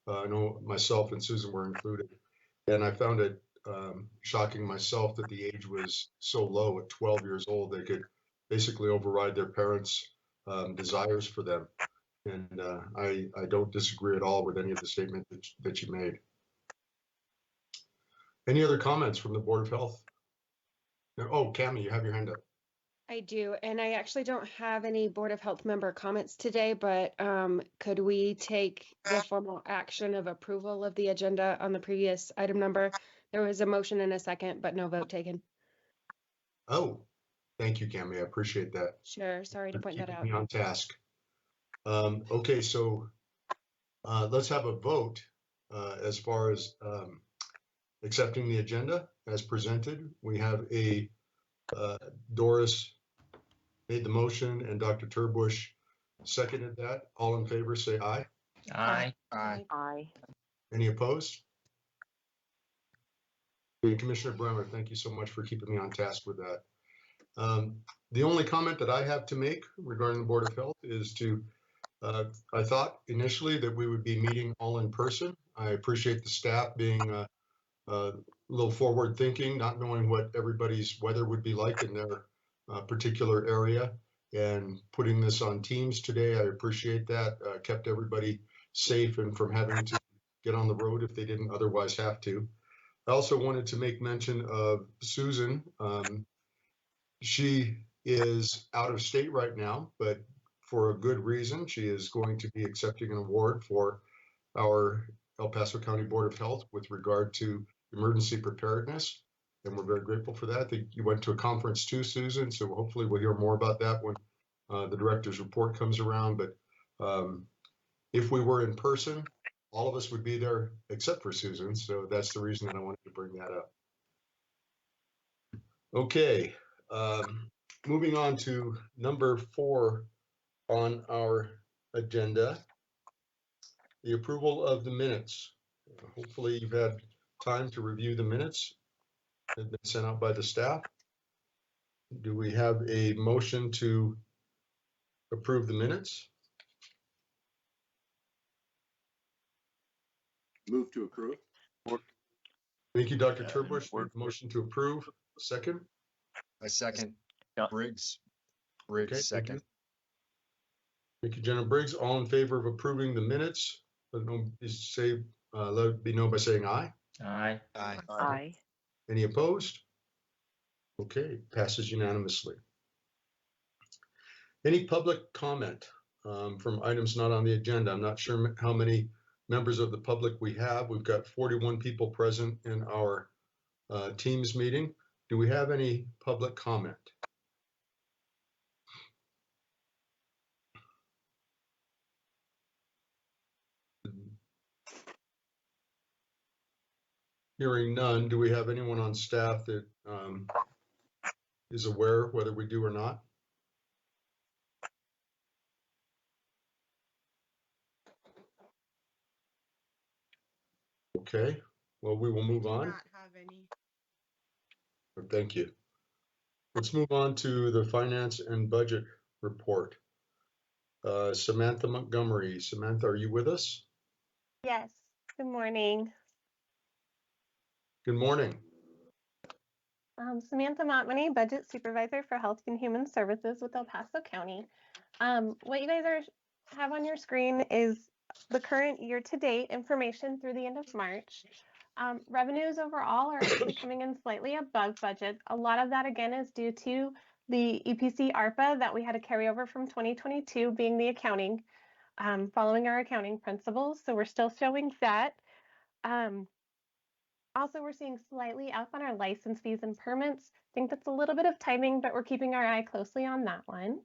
I know myself and Susan were included. And I found it shocking myself that the age was so low at 12 years old. They could basically override their parents' desires for them. And I don't disagree at all with any of the statements that you made. Any other comments from the Board of Health? Oh, Cammie, you have your hand up. I do, and I actually don't have any Board of Health member comments today, but could we take the formal action of approval of the agenda on the previous item number? There was a motion and a second, but no vote taken. Oh, thank you, Cammie. I appreciate that. Sure, sorry to point that out. Keeping me on task. Okay, so let's have a vote as far as accepting the agenda as presented. We have a Doris made the motion and Dr. Turbush seconded that. All in favor, say aye. Aye. Aye. Aye. Any opposed? Commissioner Bremer, thank you so much for keeping me on task with that. The only comment that I have to make regarding the Board of Health is to, I thought initially that we would be meeting all in person. I appreciate the staff being a little forward thinking, not knowing what everybody's weather would be like in their particular area, and putting this on Teams today. I appreciate that. Kept everybody safe and from having to get on the road if they didn't otherwise have to. I also wanted to make mention of Susan. She is out of state right now, but for a good reason. She is going to be accepting an award for our El Paso County Board of Health with regard to emergency preparedness, and we're very grateful for that. I think you went to a conference too, Susan, so hopefully we'll hear more about that when the director's report comes around. But if we were in person, all of us would be there except for Susan, so that's the reason that I wanted to bring that up. Okay, moving on to number 4 on our agenda, the approval of the minutes. Hopefully you've had time to review the minutes that have been sent out by the staff. Do we have a motion to approve the minutes? Move to approve. Thank you, Dr. Turbush. Motion to approve. Second? I second. Yeah. Briggs, Okay, second. Thank you, Jenna Briggs. All in favor of approving the minutes? Let it be known by saying aye. Aye. Aye. Aye. Any opposed? Okay, passes unanimously. Any public comment from items not on the agenda? I'm not sure how many members of the public we have. We've got 41 people present in our Teams meeting. Do we have any public comment? Hearing none, do we have anyone on staff that is aware whether we do or not? Okay, well, we will move on. Not have any. Thank you. Let's move on to the finance and budget report. Samantha Montgomery. Samantha, are you with us? Yes, good morning. Good morning. Samantha Montmany, Budget Supervisor for Health and Human Services with El Paso County. What you guys have on your screen is the current year-to-date information through the end of March. Revenues overall are actually coming in slightly above budget. A lot of that, again, is due to the EPC ARPA that we had to carry over from 2022 being the accounting, following our accounting principles. So we're still showing that. Also, we're seeing slightly up on our license fees and permits. I think that's a little bit of timing, but we're keeping our eye closely on that one.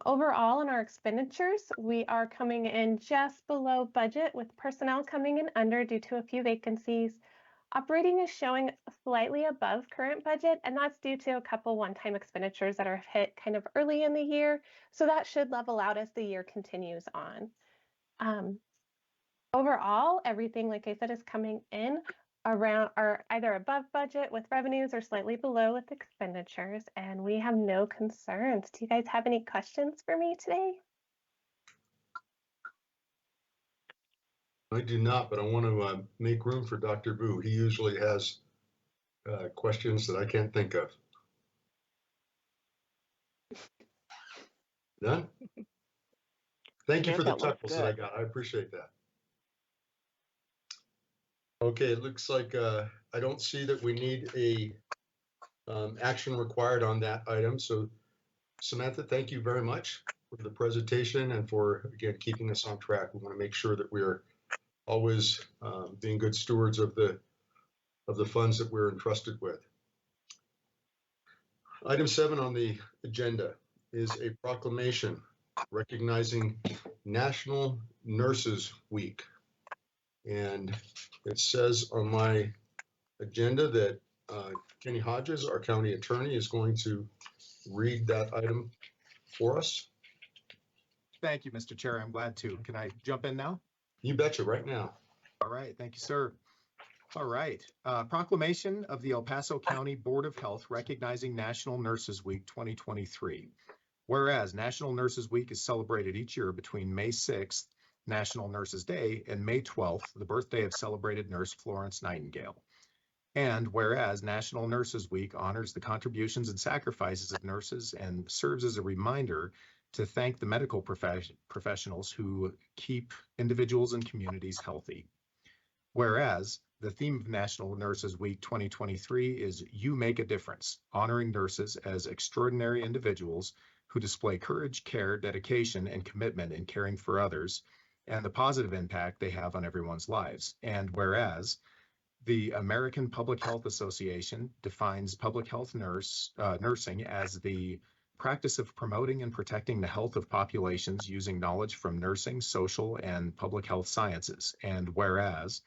Overall, in our expenditures, we are coming in just below budget with personnel coming in under due to a few vacancies. Operating is showing slightly above current budget, and that's due to a couple one-time expenditures that are hit kind of early in the year. So that should level out as the year continues on. Overall, everything, like I said, is coming in around or either above budget with revenues or slightly below with expenditures, and we have no concerns. Do you guys have any questions for me today? I do not, but I want to make room for Dr. Vu. He usually has questions that I can't think of. None? Thank you Yeah, for the that looks chuckles that I good. got. I appreciate that. Okay, it looks like I don't see that we need a action required on that item. So Samantha, thank you very much for the presentation and for, again, keeping us on track. We want to make sure that we're always being good stewards of the funds that we're entrusted with. Item 7 on the agenda is a proclamation recognizing National Nurses Week. And it says on my agenda that Kenny Hodges, our county attorney, is going to read that item for us. Thank you, Mr. Chair. I'm glad to. Can I jump in now? You betcha, right now. All right. Thank you, sir. All right. Proclamation of the El Paso County Board of Health recognizing National Nurses Week 2023. Whereas National Nurses Week is celebrated each year between May 6th, National Nurses Day, and May 12th, the birthday of celebrated nurse Florence Nightingale. And whereas National Nurses Week honors the contributions and sacrifices of nurses and serves as a reminder to thank the medical professionals who keep individuals and communities healthy. Whereas the theme of National Nurses Week 2023 is You Make a Difference, honoring nurses as extraordinary individuals who display courage, care, dedication, and commitment in caring for others, and the positive impact they have on everyone's lives. And whereas the American Public Health Association defines public health nursing as the practice of promoting and protecting the health of populations using knowledge from nursing, social, and public health sciences. And whereas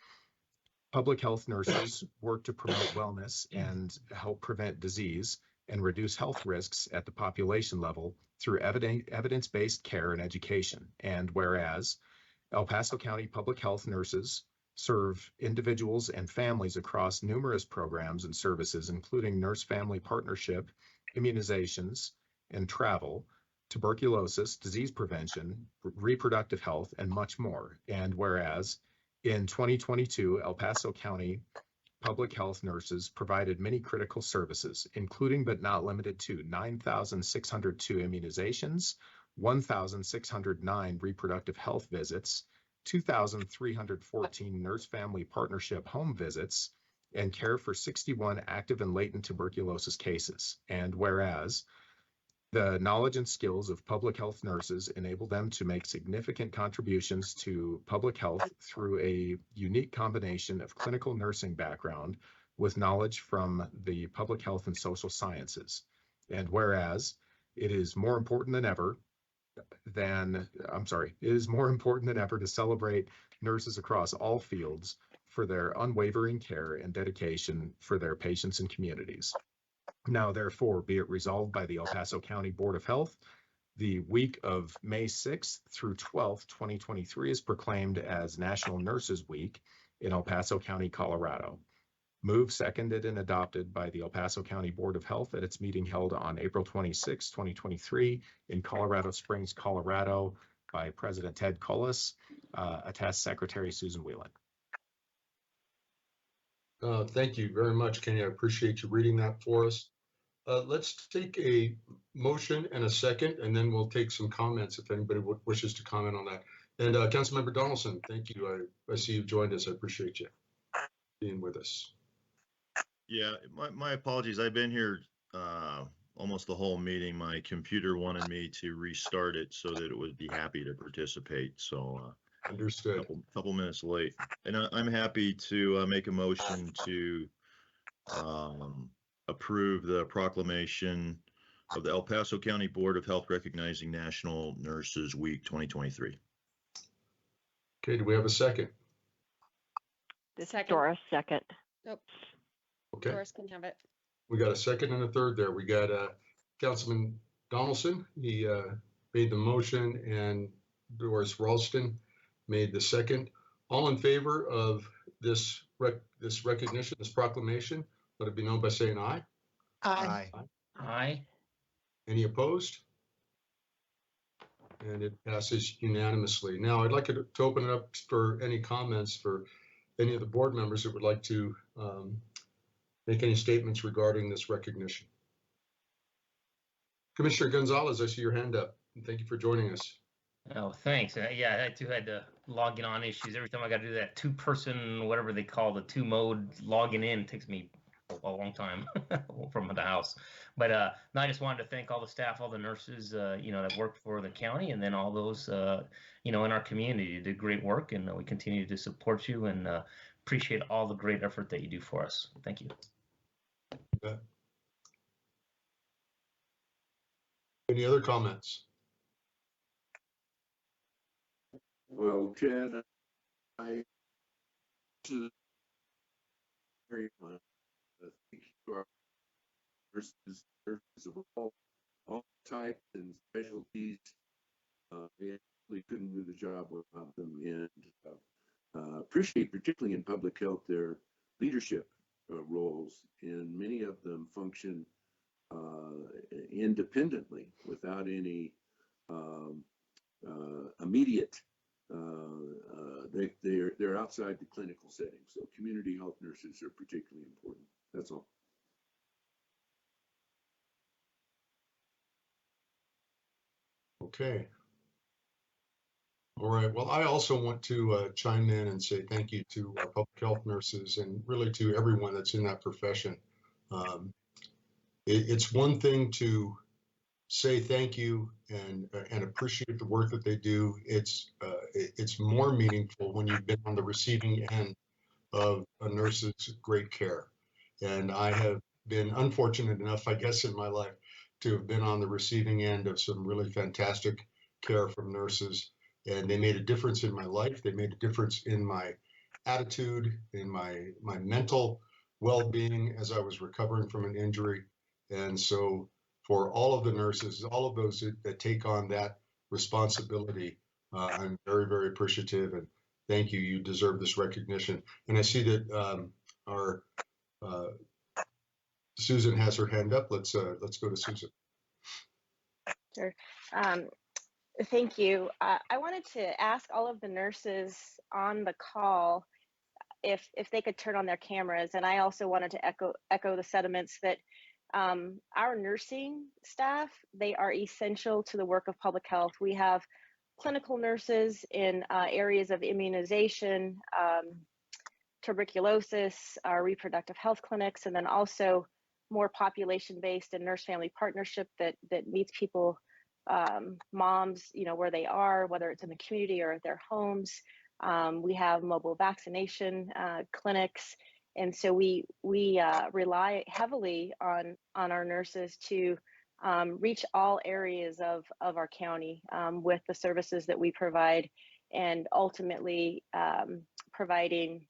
public health nurses work to promote wellness and help prevent disease and reduce health risks at the population level through evidence-based care and education. And whereas El Paso County public health nurses serve individuals and families across numerous programs and services, including nurse-family partnership, immunizations, and travel, tuberculosis, disease prevention, reproductive health, and much more. And whereas in 2022, El Paso County public health nurses provided many critical services, including but not limited to 9,602 immunizations, 1,609 reproductive health visits, 2,314 nurse-family partnership home visits, and care for 61 active and latent tuberculosis cases. And whereas the knowledge and skills of public health nurses enable them to make significant contributions to public health through a unique combination of clinical nursing background with knowledge from the public health and social sciences. And whereas it is more important than ever to celebrate nurses across all fields for their unwavering care and dedication for their patients and communities. Now, therefore, be it resolved by the El Paso County Board of Health, the week of May 6th through 12th, 2023 is proclaimed as National Nurses Week in El Paso County, Colorado. Moved, seconded, and adopted by the El Paso County Board of Health at its meeting held on April 26, 2023 in Colorado Springs, Colorado by President Ted Cullis, attests Secretary Susan Whelan. Thank you very much, Kenny. I appreciate you reading that for us. Let's take a motion and a second, and then we'll take some comments if anybody wishes to comment on that. And Councilmember Donaldson, thank you. I see you've joined us. I appreciate you being with us. Yeah, my apologies. I've been here almost the whole meeting. My computer wanted me to restart it so that it would be happy to participate. So understood. Couple minutes late. And I'm happy to make a motion to approve the proclamation of the El Paso County Board of Health recognizing National Nurses Week 2023. Okay, do we have a second? This is Second. Doris, second. Nope, Okay, Doris can have it. we got a second and a third there. We got Councilman Donaldson. He made the motion, and Doris Ralston made the second. All in favor of this recognition, this proclamation, let it be known by saying aye. Aye. Aye. Any opposed? and it passes unanimously. Now, I'd like to open it up for any comments for any of the board members that would like to make any statements regarding this recognition. Commissioner Gonzalez, I see your hand up. Thank you for joining us. Oh, thanks. Yeah, I too had to log in on issues. Every time I got to do that two-person, whatever they call the two-mode logging in, takes me a long time from the house. But no, I just wanted to thank all the staff, all the nurses, that work for the county, and then all those, in our community. You did great work, and we continue to support you and appreciate all the great effort that you do for us. Thank you. Yeah. Any other comments? Well, Chad, I very much thank you our nurses of all types and specialties. We actually couldn't do the job without them, and appreciate, particularly in public health, their leadership roles, and many of them function independently without any immediate. They're outside the clinical setting, so community health nurses are particularly important. That's all. Okay. All right. Well, I also want to chime in and say thank you to our public health nurses and really to everyone that's in that profession. It's one thing to say thank you and appreciate the work that they do. It's more meaningful when you've been on the receiving end of a nurse's great care. And I have been unfortunate enough, I guess, in my life to have been on the receiving end of some really fantastic care from nurses. And they made a difference in my life. They made a difference in my attitude, in my mental well-being as I was recovering from an injury. And so for all of the nurses, all of those that take on that responsibility, I'm very, very appreciative, and thank you. You deserve this recognition. And I see that our Susan has her hand up. Let's go to Susan. Sure. Thank you. I wanted to ask all of the nurses on the call if they could turn on their cameras, and I also wanted to echo the sentiments that our nursing staff, they are essential to the work of public health. We have clinical nurses in areas of immunization, tuberculosis, our reproductive health clinics, and then also more population-based and nurse-family partnership that meets people, moms, where they are, whether it's in the community or at their homes. We have mobile vaccination clinics, and so we rely heavily on our nurses to reach all areas of our county with the services that we provide, and ultimately providing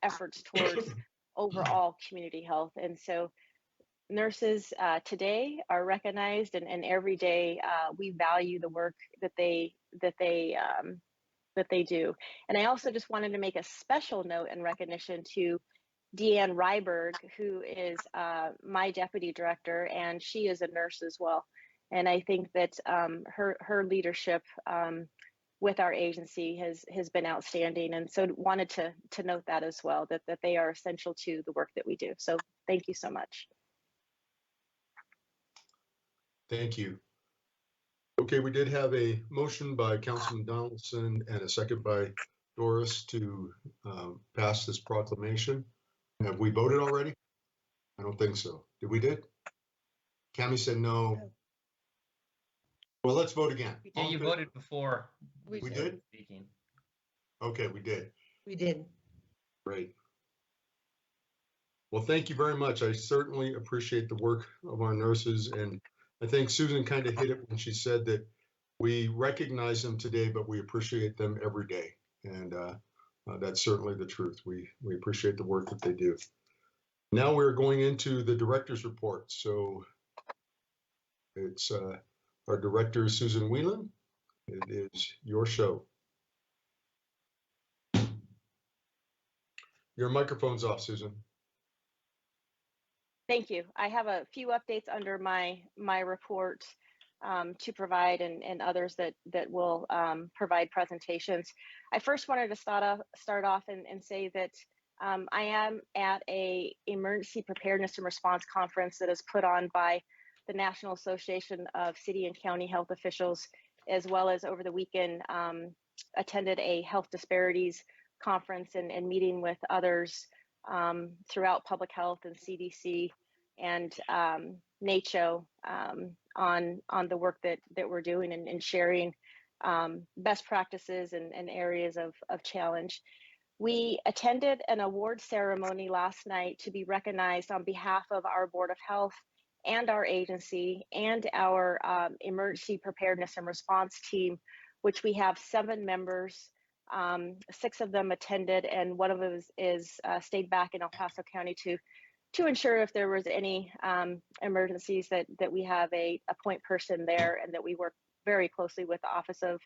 efforts towards overall community health. And so nurses today are recognized, and every day we value the work that they do. And I also just wanted to make a special note and recognition to Deanne Ryberg, who is my deputy director, and she is a nurse as well. And I think that her leadership with our agency has been outstanding. And so wanted to note that as well, that they are essential to the work that we do. So thank you so much. Thank you. Okay, we did have a motion by Councilman Donaldson and a second by Doris to pass this proclamation. Have we voted already? I don't think so. Did we did? Cammie said no. Well, let's vote again. Yeah, you voted before. We did? Speaking. Okay, we did. We did. Great. Well, thank you very much. I certainly appreciate the work of our nurses, and I think Susan kind of hit it when she said that we recognize them today, but we appreciate them every day. And that's certainly the truth. We appreciate the work that they do. Now we're going into the director's report. So it's our director, Susan Whelan. It is your show. Your microphone's off, Susan. Thank you. I have a few updates under my report. to provide, and others that will provide presentations. I first wanted to start off and say that I am at a emergency preparedness and response conference that is put on by the National Association of City and County Health Officials, as well as over the weekend attended a health disparities conference and meeting with others throughout public health and CDC and NACCHO on the work that we're doing and sharing best practices and areas of challenge. We attended an award ceremony last night to be recognized on behalf of our Board of Health and our agency and our emergency preparedness and response team, which we have 7 members. 6 of them attended, and one of them is stayed back in El Paso County to ensure if there was any emergencies that we have a point person there, and that we work very closely with the Office of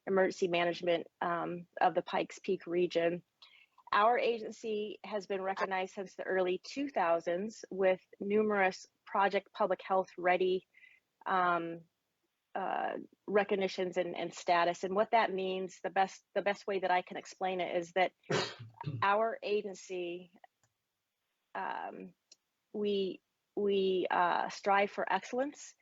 Emergency Management of the Pikes Peak region. Our agency has been recognized since the early 2000s with numerous Project Public Health Ready recognitions and status. And what that means, the best way that I can explain it is that our agency, we strive for excellence,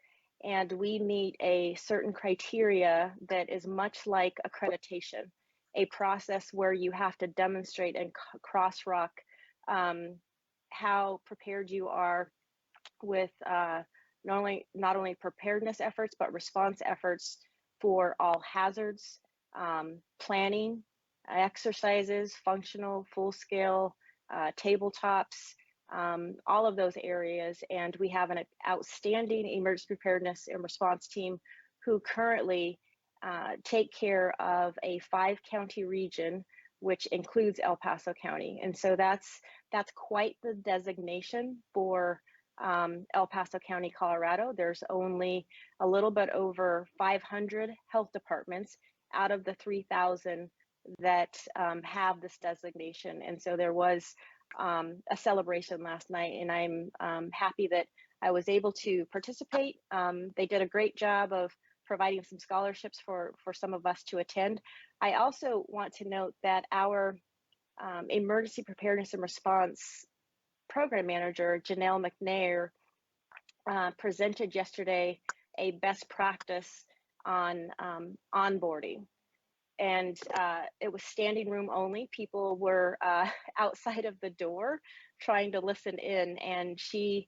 and we meet a certain criteria that is much like accreditation, a process where you have to demonstrate and cross-rock how prepared you are with not only preparedness efforts, but response efforts for all hazards, planning, exercises, functional, full-scale, tabletops, all of those areas. And we have an outstanding emergency preparedness and response team who currently take care of a 5-county region, which includes El Paso County. And so that's quite the designation for El Paso County, Colorado. There's only a little bit over 500 health departments out of the 3,000 that have this designation. And so there was a celebration last night, and I'm happy that I was able to participate. They did a great job of providing some scholarships for some of us to attend. I also want to note that our emergency preparedness and response program manager, Janelle McNair, presented yesterday a best practice on onboarding. And it was standing room only. People were outside of the door trying to listen in. And she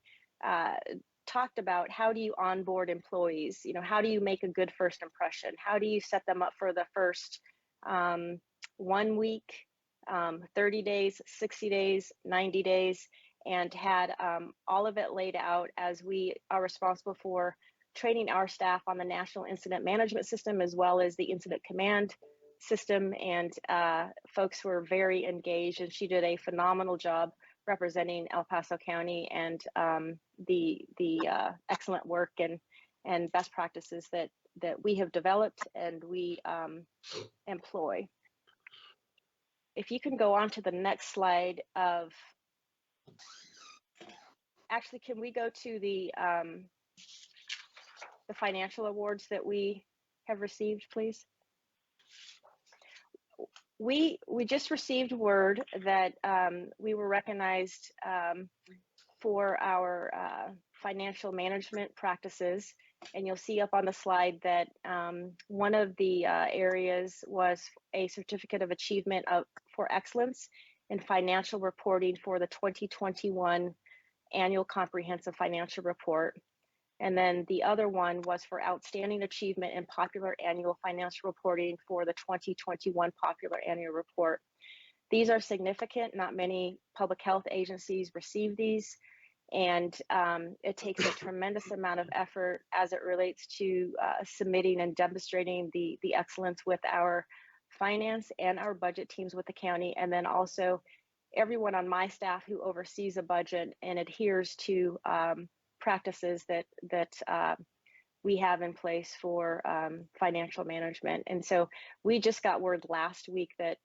talked about, how do you onboard employees? You know, how do you make a good first impression? How do you set them up for the first 1 week, 30 days, 60 days, 90 days, and had all of it laid out, as we are responsible for training our staff on the National Incident Management System as well as the Incident Command System. And folks were very engaged, and she did a phenomenal job representing El Paso County and the excellent work and best practices that we have developed and we employ. If you can go on to the next slide of, actually, can we go to the financial awards that we have received, please? We just received word that we were recognized for our financial management practices, and you'll see up on the slide that one of the areas was a certificate of achievement for excellence in financial reporting for the 2021 annual comprehensive financial report. And then the other one was for outstanding achievement in popular annual financial reporting for the 2021 popular annual report. These are significant. Not many public health agencies receive these. And it takes a tremendous amount of effort as it relates to submitting and demonstrating the excellence with our finance and our budget teams with the county, and then also everyone on my staff who oversees a budget and adheres to practices that we have in place for financial management. And so we just got word last week that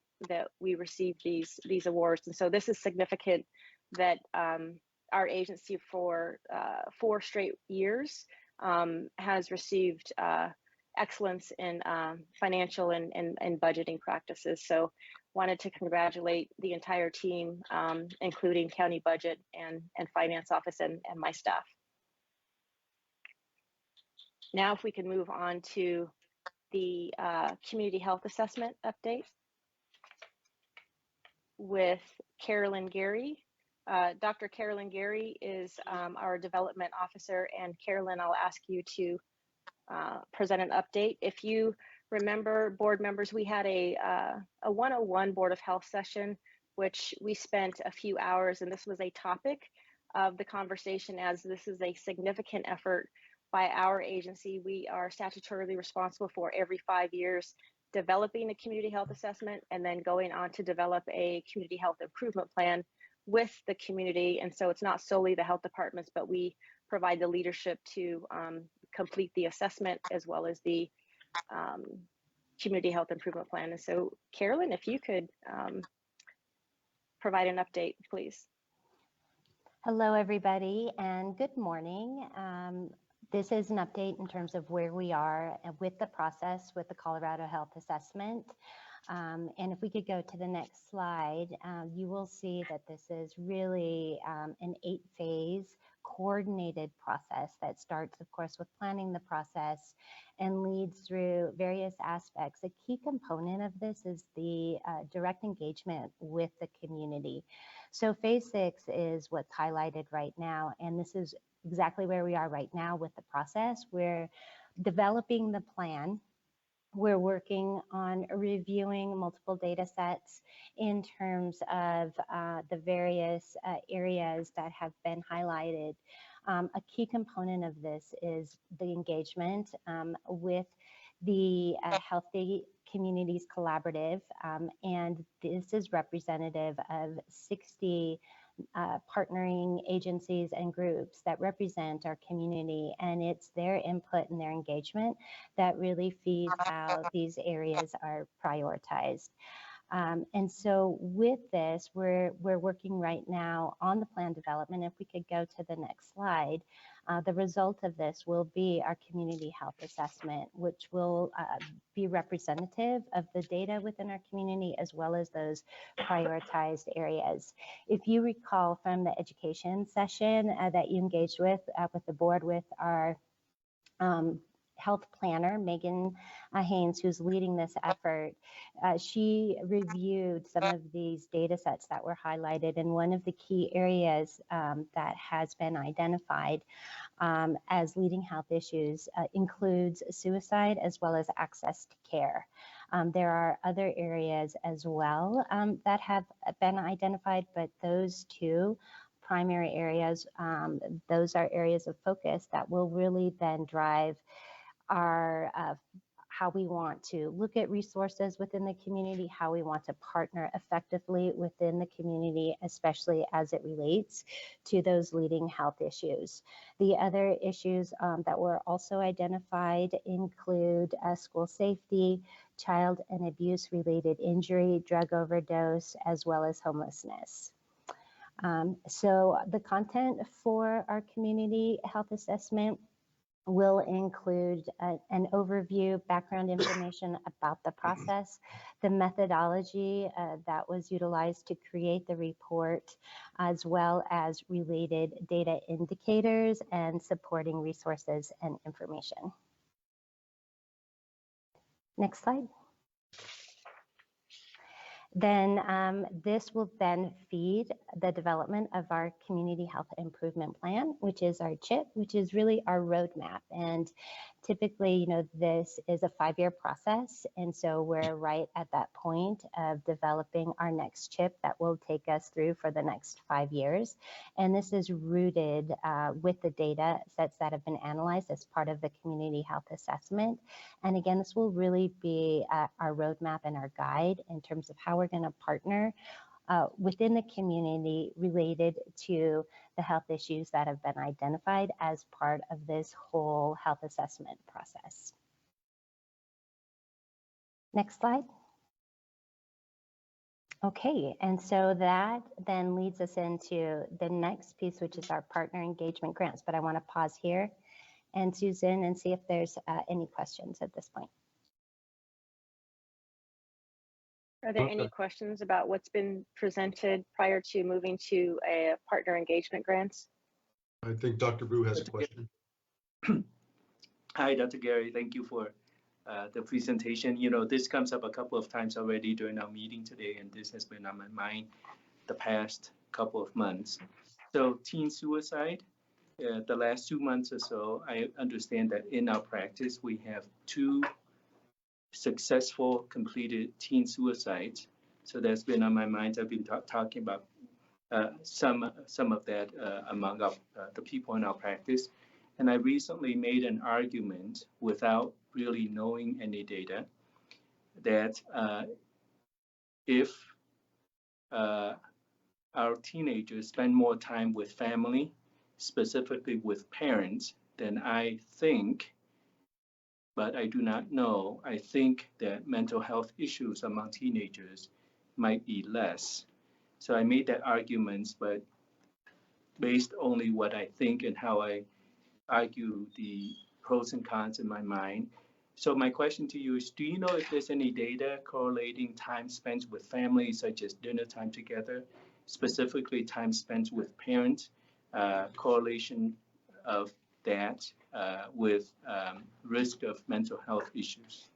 we received these awards. And so this is significant that our agency for 4 straight years has received excellence in financial and budgeting practices. So wanted to congratulate the entire team, including county budget and finance office and my staff. Now, if we can move on to the community health assessment update with Carolyn Gary. Dr. Carolyn Gary is our development officer, and Carolyn, I'll ask you to present an update. If you remember, board members, we had a 101 Board of Health session, which we spent a few hours, and this was a topic of the conversation, as this is a significant effort by our agency. We are statutorily responsible for every 5 years developing a community health assessment and then going on to develop a community health improvement plan with the community. And so it's not solely the health departments, but we provide the leadership to complete the assessment as well as the community health improvement plan. And so Carolyn, if you could provide an update, please. Hello, everybody, and good morning. This is an update in terms of where we are with the process with the Colorado Health Assessment. And if we could go to the next slide, you will see that this is really an 8-phase coordinated process that starts, of course, with planning the process and leads through various aspects. A key component of this is the direct engagement with the community. So phase 6 is what's highlighted right now, and this is exactly where we are right now with the process. We're developing the plan. We're working on reviewing multiple data sets in terms of the various areas that have been highlighted. A key component of this is the engagement with the Healthy Communities Collaborative, and this is representative of 60 partnering agencies and groups that represent our community, and it's their input and their engagement that really feeds how these areas are prioritized. And so with this, we're working right now on the plan development. If we could go to the next slide, the result of this will be our community health assessment, which will be representative of the data within our community as well as those prioritized areas. If you recall from the education session that you engaged with the board with our health planner, Megan Haynes, who's leading this effort, she reviewed some of these data sets that were highlighted, and one of the key areas that has been identified as leading health issues includes suicide as well as access to care. There are other areas as well that have been identified, but those two primary areas, those are areas of focus that will really then drive our how we want to look at resources within the community, how we want to partner effectively within the community, especially as it relates to those leading health issues. The other issues that were also identified include school safety, child and abuse related injury, drug overdose, as well as homelessness. So the content for our community health assessment will include an overview, background information about the process, the methodology that was utilized to create the report, as well as related data indicators and supporting resources and information. Next slide. Then this will then feed the development of our community health improvement plan, which is our CHIP, which is really our roadmap. And typically, you know, this is a 5-year process. And so we're right at that point of developing our next CHIP that will take us through for the next 5 years. And this is rooted with the data sets that have been analyzed as part of the community health assessment. And again, this will really be our roadmap and our guide in terms of how we're going to partner within the community related to the health issues that have been identified as part of this whole health assessment process. Next slide. Okay, and so that then leads us into the next piece, which is our partner engagement grants. But I want to pause here and Susan and see if there's any questions at this point. Are there any questions about what's been presented prior to moving to a partner engagement grants? I think Dr. Brew has a question. Hi, Dr. Gary. Thank you for the presentation. You know, this comes up a couple of times already during our meeting today, and this has been on my mind the past couple of months. So teen suicide, the last 2 months or so, I understand that in our practice, we have 2 successful completed teen suicides. So that's been on my mind. I've been talking about some of that among the people in our practice. And I recently made an argument without really knowing any data that if our teenagers spend more time with family, specifically with parents, then I think, but I do not know, I think that mental health issues among teenagers might be less. So I made that argument, but based only what I think and how I argue the pros and cons in my mind. So my question to you is, do you know if there's any data correlating time spent with family, such as dinner time together, specifically time spent with parents, correlation of that with risk of mental health issues?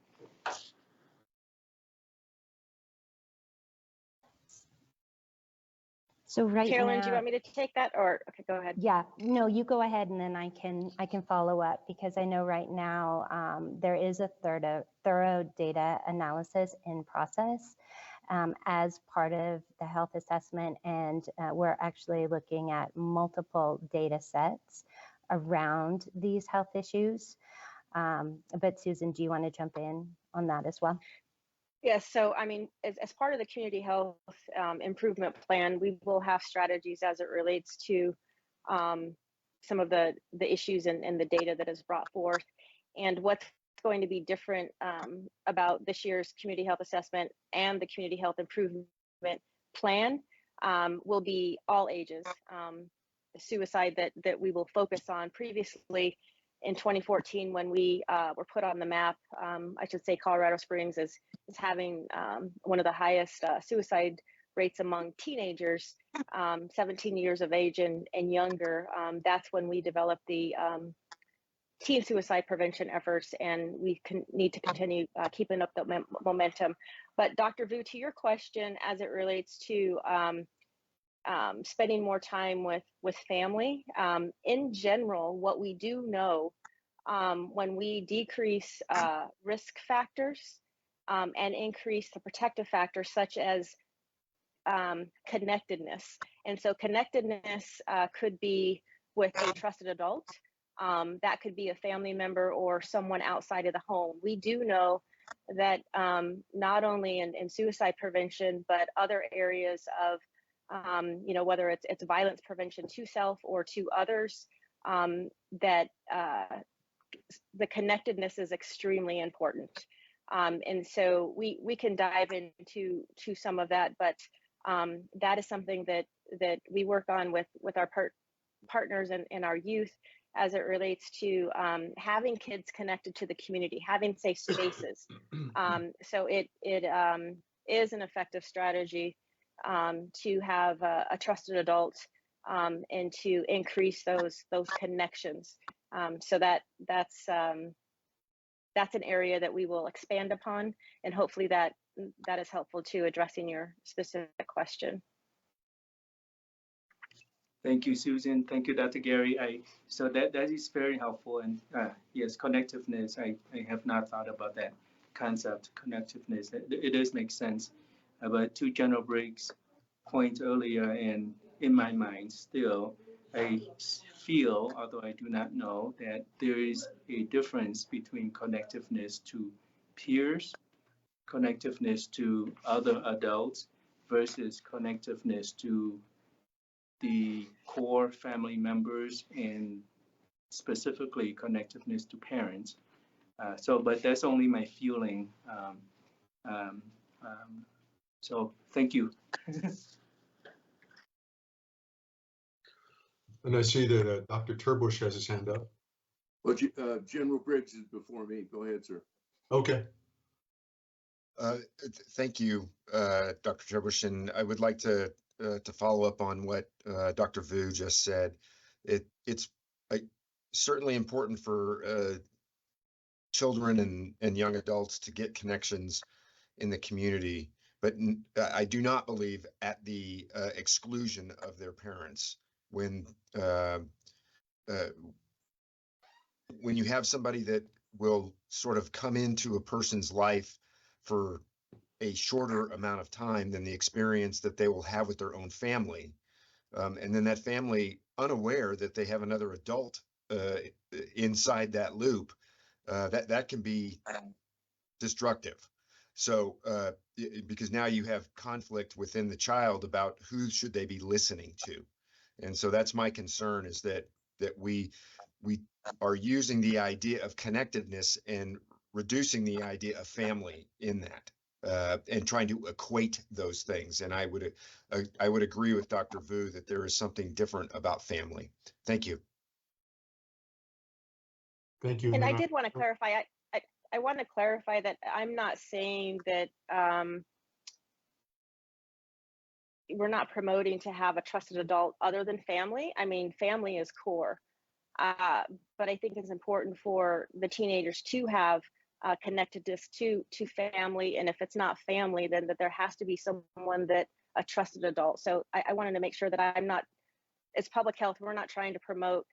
So right Carolyn, now, do you want me to take that, or okay, go ahead. yeah, no, you go ahead and then I can follow up, because I know right now there is a thorough data analysis in process as part of the health assessment, and we're actually looking at multiple data sets around these health issues. But Susan, do you want to jump in on that as well? Yes, so I mean, as part of the community health improvement plan, we will have strategies as it relates to some of the issues and the data that is brought forth. And what's going to be different about this year's community health assessment and the community health improvement plan will be all ages. Suicide that we will focus on previously in 2014, when we were put on the map, I should say Colorado Springs is having one of the highest suicide rates among teenagers, 17 years of age and younger. That's when we developed the teen suicide prevention efforts, and we need to continue keeping up the momentum. But Dr. Vu, to your question, as it relates to spending more time with family, in general, what we do know, when we decrease risk factors and increase the protective factors, such as connectedness. And so connectedness could be with a trusted adult. That could be a family member or someone outside of the home. We do know that not only in suicide prevention, but other areas of, whether it's violence prevention to self or to others, that the connectedness is extremely important. And so we can dive into some of that, but that is something that we work on with our partners and our youth, as it relates to having kids connected to the community, having safe spaces. So it is an effective strategy to have a trusted adult and to increase those connections. So that's an area that we will expand upon, and hopefully that is helpful to addressing your specific question. Thank you, Susan. Thank you, Dr. Gary. So that is very helpful. And yes, connectiveness, I have not thought about that concept, connectiveness. It does make sense. But to General Briggs' point earlier, and in my mind still, I feel, although I do not know, that there is a difference between connectiveness to peers, connectiveness to other adults, versus connectiveness to the core family members, and specifically connectiveness to parents. But that's only my feeling. So thank you. And I see that Dr. Turbush has his hand up. Well, General Briggs is before me. Go ahead, sir. Okay. Thank you, Dr. Trebush, and I would like to follow up on what Dr. Vu just said. It's certainly important for children and young adults to get connections in the community, but I do not believe at the exclusion of their parents. When you have somebody that will sort of come into a person's life for a shorter amount of time than the experience that they will have with their own family, and then that family unaware that they have another adult inside that loop, that can be destructive. So because now you have conflict within the child about who should they be listening to. And so that's my concern, is that we are using the idea of connectedness and reducing the idea of family in that, and trying to equate those things. And I would agree with Dr. Vu that there is something different about family. Thank you. Thank you. And I did want to clarify, I want to clarify that I'm not saying that we're not promoting to have a trusted adult other than family. I mean, family is core. But I think it's important for the teenagers to have connectedness to family. And if it's not family, then that there has to be someone a trusted adult. So I wanted to make sure that I'm not, it's public health, we're not trying to promote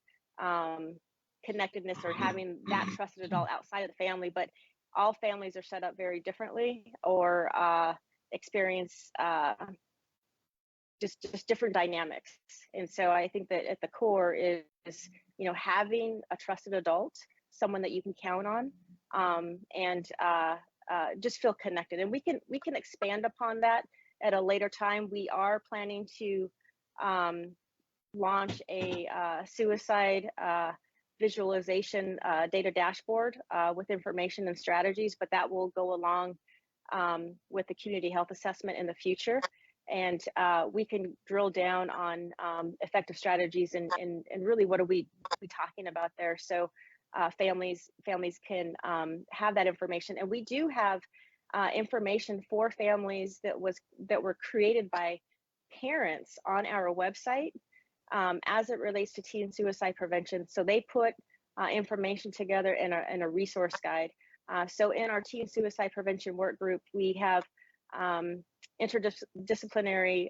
connectedness or having that trusted adult outside of the family, but all families are set up very differently or experience just different dynamics. And so I think that at the core is, having a trusted adult, someone that you can count on, and just feel connected. And we can expand upon that at a later time. We are planning to launch a suicide visualization data dashboard with information and strategies, but that will go along with the community health assessment in the future. And we can drill down on effective strategies and really what are we talking about there. So families can have that information. And we do have information for families that were created by parents on our website as it relates to teen suicide prevention. So they put information together in a resource guide. So in our teen suicide prevention work group, we have interdisciplinary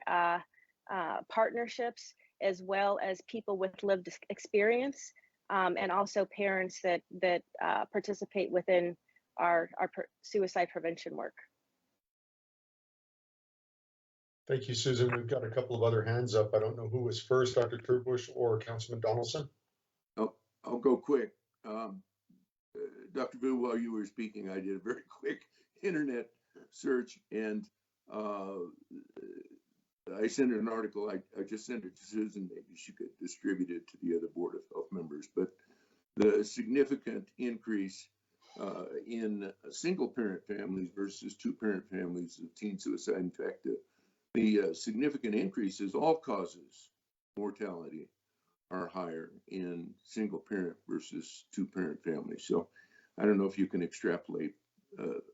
partnerships, as well as people with lived experience, and also parents that participate within our suicide prevention work. Thank you, Susan. We've got a couple of other hands up. I don't know who was first, Dr. Trebush or Councilman Donaldson. I'll go quick. Dr. Vu, while you were speaking, I did a very quick internet search, and I sent an article. I just sent it to Susan. Maybe she could distribute it to the other Board of Health members. But the significant increase in single-parent families versus two-parent families of teen suicide. In fact, the significant increases, all causes mortality are higher in single-parent versus two-parent families. So I don't know if you can extrapolate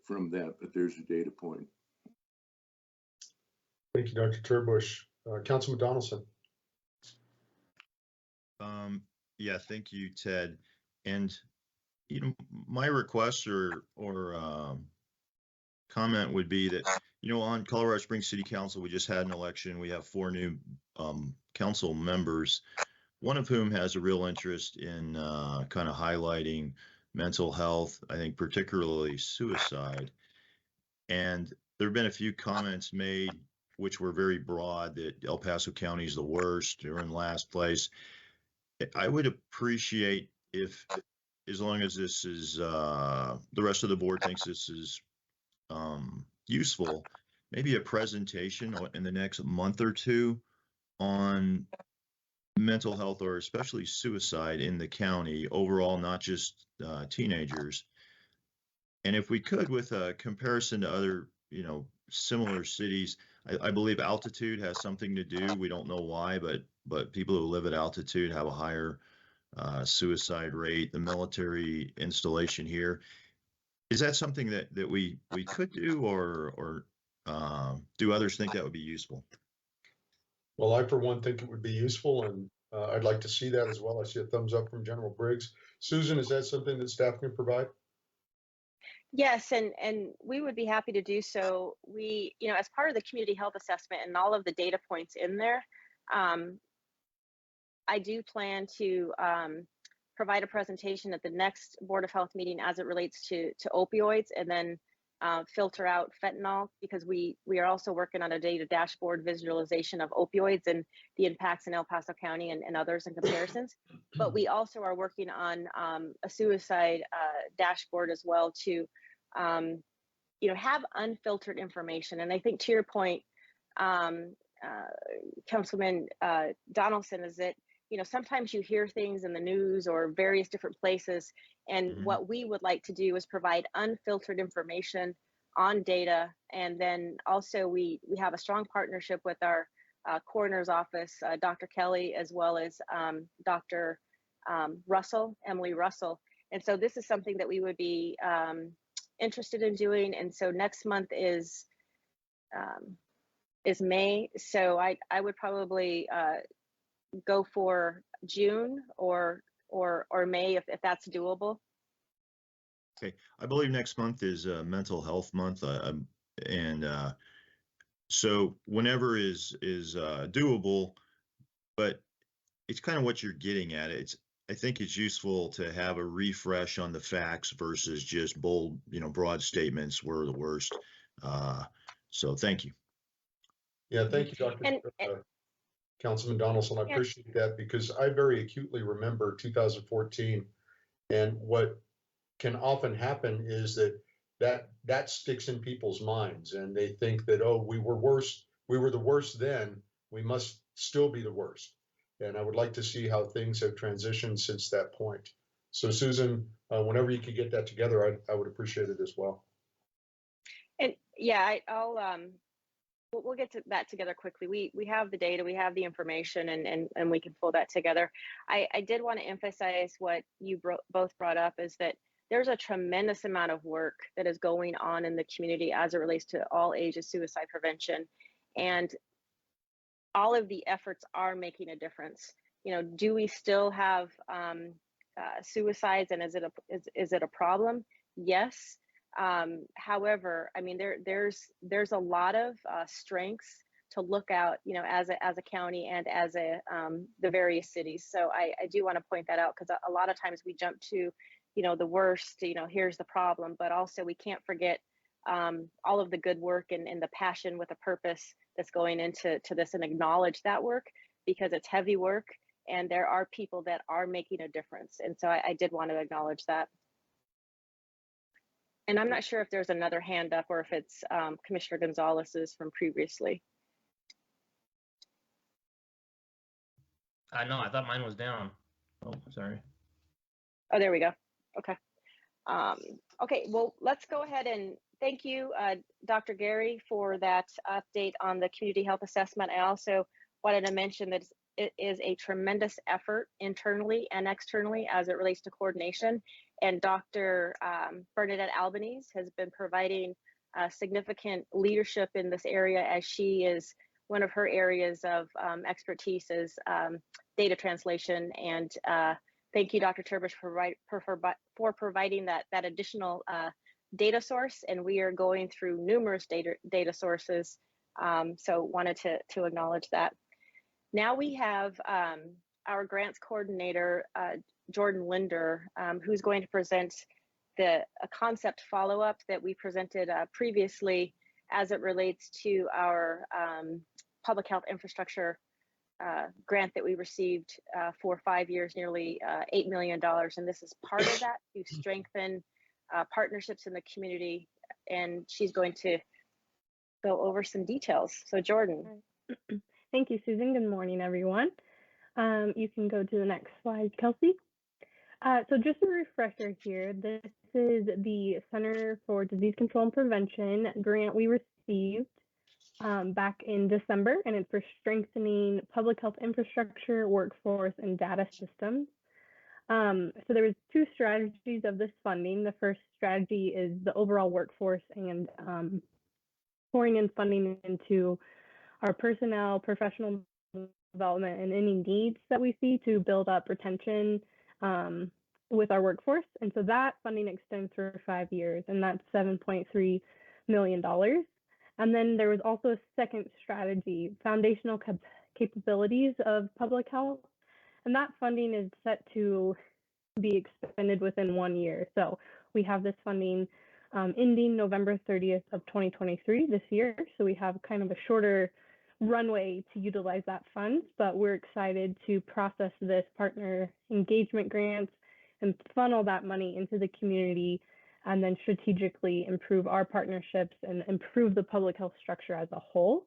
from that, but there's a data point. Thank you, Dr. Trebush. Councilman Donaldson. Yeah, thank you, Ted. And my request or comment would be that on Colorado Springs City Council, we just had an election. We have 4 new council members, one of whom has a real interest in kind of highlighting mental health, I think particularly suicide. And there have been a few comments made which were very broad, that El Paso County is the worst or in last place. I would appreciate if, as long as this is, the rest of the board thinks this is useful, maybe a presentation in the next month or two on mental health, or especially suicide in the county overall, not just teenagers. And if we could, with a comparison to other, similar cities, I believe altitude has something to do. We don't know why, but people who live at altitude have a higher suicide rate, the military installation here. Is that something that we could do, or do others think that would be useful? Well, I, for one, think it would be useful, and I'd like to see that as well. I see a thumbs up from General Briggs. Susan, is that something that staff can provide? Yes, and we would be happy to do so. We, as part of the community health assessment and all of the data points in there, I do plan to provide a presentation at the next Board of Health meeting as it relates to opioids, and then filter out fentanyl, because we are also working on a data dashboard visualization of opioids and the impacts in El Paso County and others in comparisons. But we also are working on a suicide dashboard as well to have unfiltered information. And I think, to your point, Councilman Donaldson, is that sometimes you hear things in the news or various different places, and what we would like to do is provide unfiltered information on data. And then also we have a strong partnership with our coroner's office, Dr. Kelly, as well as Dr. Emily Russell. And so this is something that we would be interested in doing. And so next month is May. So I would probably go for June or May if that's doable. Okay, I believe next month is Mental Health Month, and so whenever is doable, but it's kind of what you're getting at. I think it's useful to have a refresh on the facts versus just bold, broad statements. We're the worst. So thank you. Yeah, thank you, Dr. Councilman Donaldson. I appreciate that, because I very acutely remember 2014, and what can often happen is that sticks in people's minds, and they think that, oh, we were the worst then, we must still be the worst. And I would like to see how things have transitioned since that point. So Susan, whenever you could get that together, I would appreciate it as well. And yeah, we'll get to that together quickly. We have the data, we have the information, and we can pull that together. I did want to emphasize what you both brought up, is that there's a tremendous amount of work that is going on in the community as it relates to all ages suicide prevention, and all of the efforts are making a difference. Do we still have suicides, and is it a problem? Yes. However, I mean, there's a lot of strengths to look out, as a county and as the various cities. So I do want to point that out, because a lot of times we jump to, the worst, here's the problem, but also we can't forget all of the good work and the passion with a purpose that's going into this, and acknowledge that work, because it's heavy work and there are people that are making a difference. And so I did want to acknowledge that. And I'm not sure if there's another hand up, or if it's Commissioner Gonzalez's from previously. No, I thought mine was down. Oh, sorry. Oh, there we go. Okay. Okay, well, let's go ahead and thank you, Dr. Gary, for that update on the community health assessment. I also wanted to mention that it is a tremendous effort internally and externally as it relates to coordination. And Dr. Bernadette Albanese has been providing significant leadership in this area, as she is one of her areas of expertise is data translation. And thank you, Dr. Turbush, for providing that additional data source. And we are going through numerous data sources. So wanted to acknowledge that. Now we have our grants coordinator, Jordan Linder, who's going to present a concept follow-up that we presented previously as it relates to our public health infrastructure grant that we received for 5 years, nearly $8 million. And this is part of that, to strengthen partnerships in the community. And she's going to go over some details. So Jordan. Thank you, Susan. Good morning, everyone. You can go to the next slide, Kelsey. So just a refresher here, this is the Center for Disease Control and Prevention grant we received back in December, and it's for strengthening public health infrastructure, workforce, and data systems. So there was two strategies of this funding. The first strategy is the overall workforce and pouring in funding into our personnel, professional development, and any needs that we see to build up retention with our workforce. And so that funding extends for 5 years, and that's $7.3 million. And then there was also a second strategy, foundational capabilities of public health. And that funding is set to be expended within 1 year. So we have this funding ending November 30th of 2023 this year. So we have kind of a shorter runway to utilize that funds, but we're excited to process this partner engagement grants and funnel that money into the community and then strategically improve our partnerships and improve the public health structure as a whole.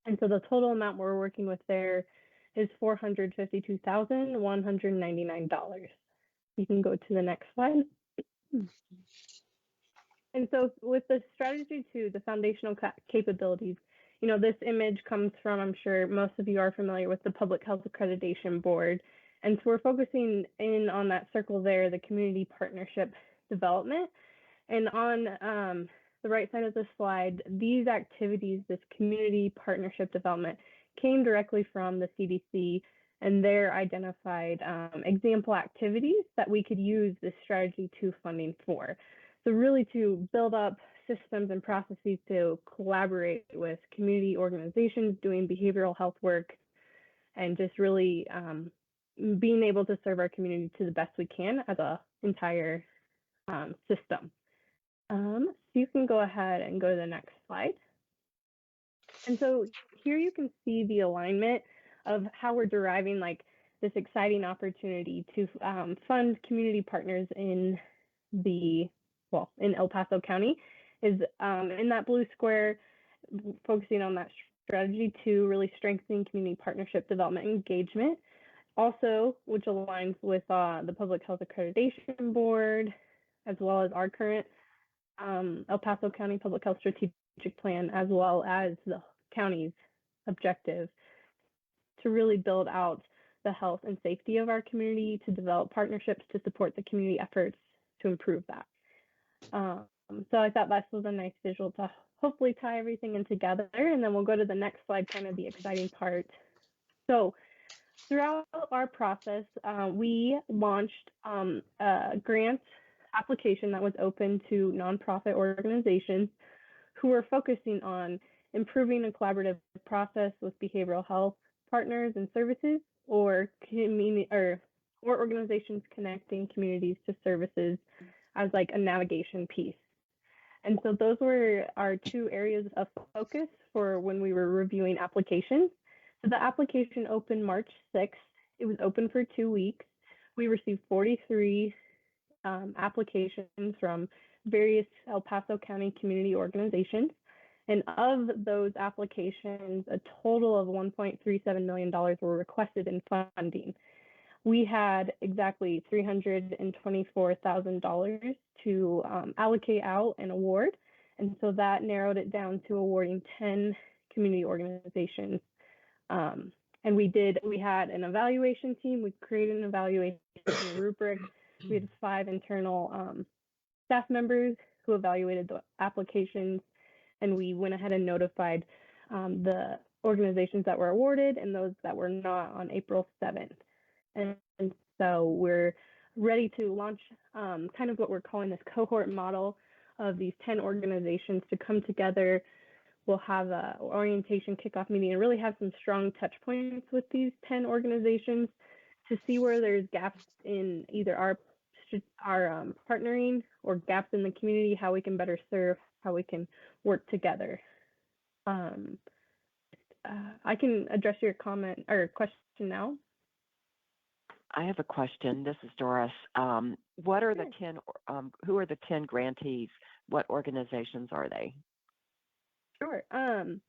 And so the total amount we're working with there is $452,199. You can go to the next slide. And so with the strategy to the foundational capabilities, you know, this image comes from, I'm sure most of you are familiar with the Public Health Accreditation Board. And so we're focusing in on that circle there, the community partnership development. And on the right side of the slide, these activities, this community partnership development, came directly from the CDC and their identified example activities that we could use this strategy 2 funding for. So really to build up systems and processes to collaborate with community organizations doing behavioral health work and just really being able to serve our community to the best we can as an entire system. So you can go ahead and go to the next slide. And so here you can see the alignment of how we're deriving like this exciting opportunity to fund community partners in in El Paso County is in that blue square, focusing on that strategy to really strengthen community partnership development engagement. Also, which aligns with the Public Health Accreditation Board, as well as our current El Paso County Public Health Strategic Plan, as well as the county's objective to really build out the health and safety of our community, to develop partnerships to support the community efforts to improve that. So I thought this was a nice visual to hopefully tie everything in together, and then we'll go to the next slide, kind of the exciting part. So throughout our process, we launched a grant application that was open to nonprofit organizations who were focusing on improving a collaborative process with behavioral health partners and services, or community or organizations connecting communities to services as like a navigation piece. And so those were our 2 areas of focus for when we were reviewing applications. So the application opened March 6th. It was open for 2 weeks. We received 43 applications from various El Paso County community organizations. And of those applications, a total of $1.37 million were requested in funding. We had exactly $324,000 to allocate out and award. And so that narrowed it down to awarding 10 community organizations. And we had an evaluation team. We created an evaluation rubric. We had 5 internal staff members who evaluated the applications. And we went ahead and notified the organizations that were awarded and those that were not on April 7th. And so we're ready to launch kind of what we're calling this cohort model of these 10 organizations to come together. We'll have an orientation kickoff meeting and really have some strong touch points with these 10 organizations to see where there's gaps in either our partnering or gaps in the community, how we can better serve, how we can work together. I can address your comment or question now. I have a question. This is Doris. What are the 10, who are the 10 grantees? What organizations are they? Sure. And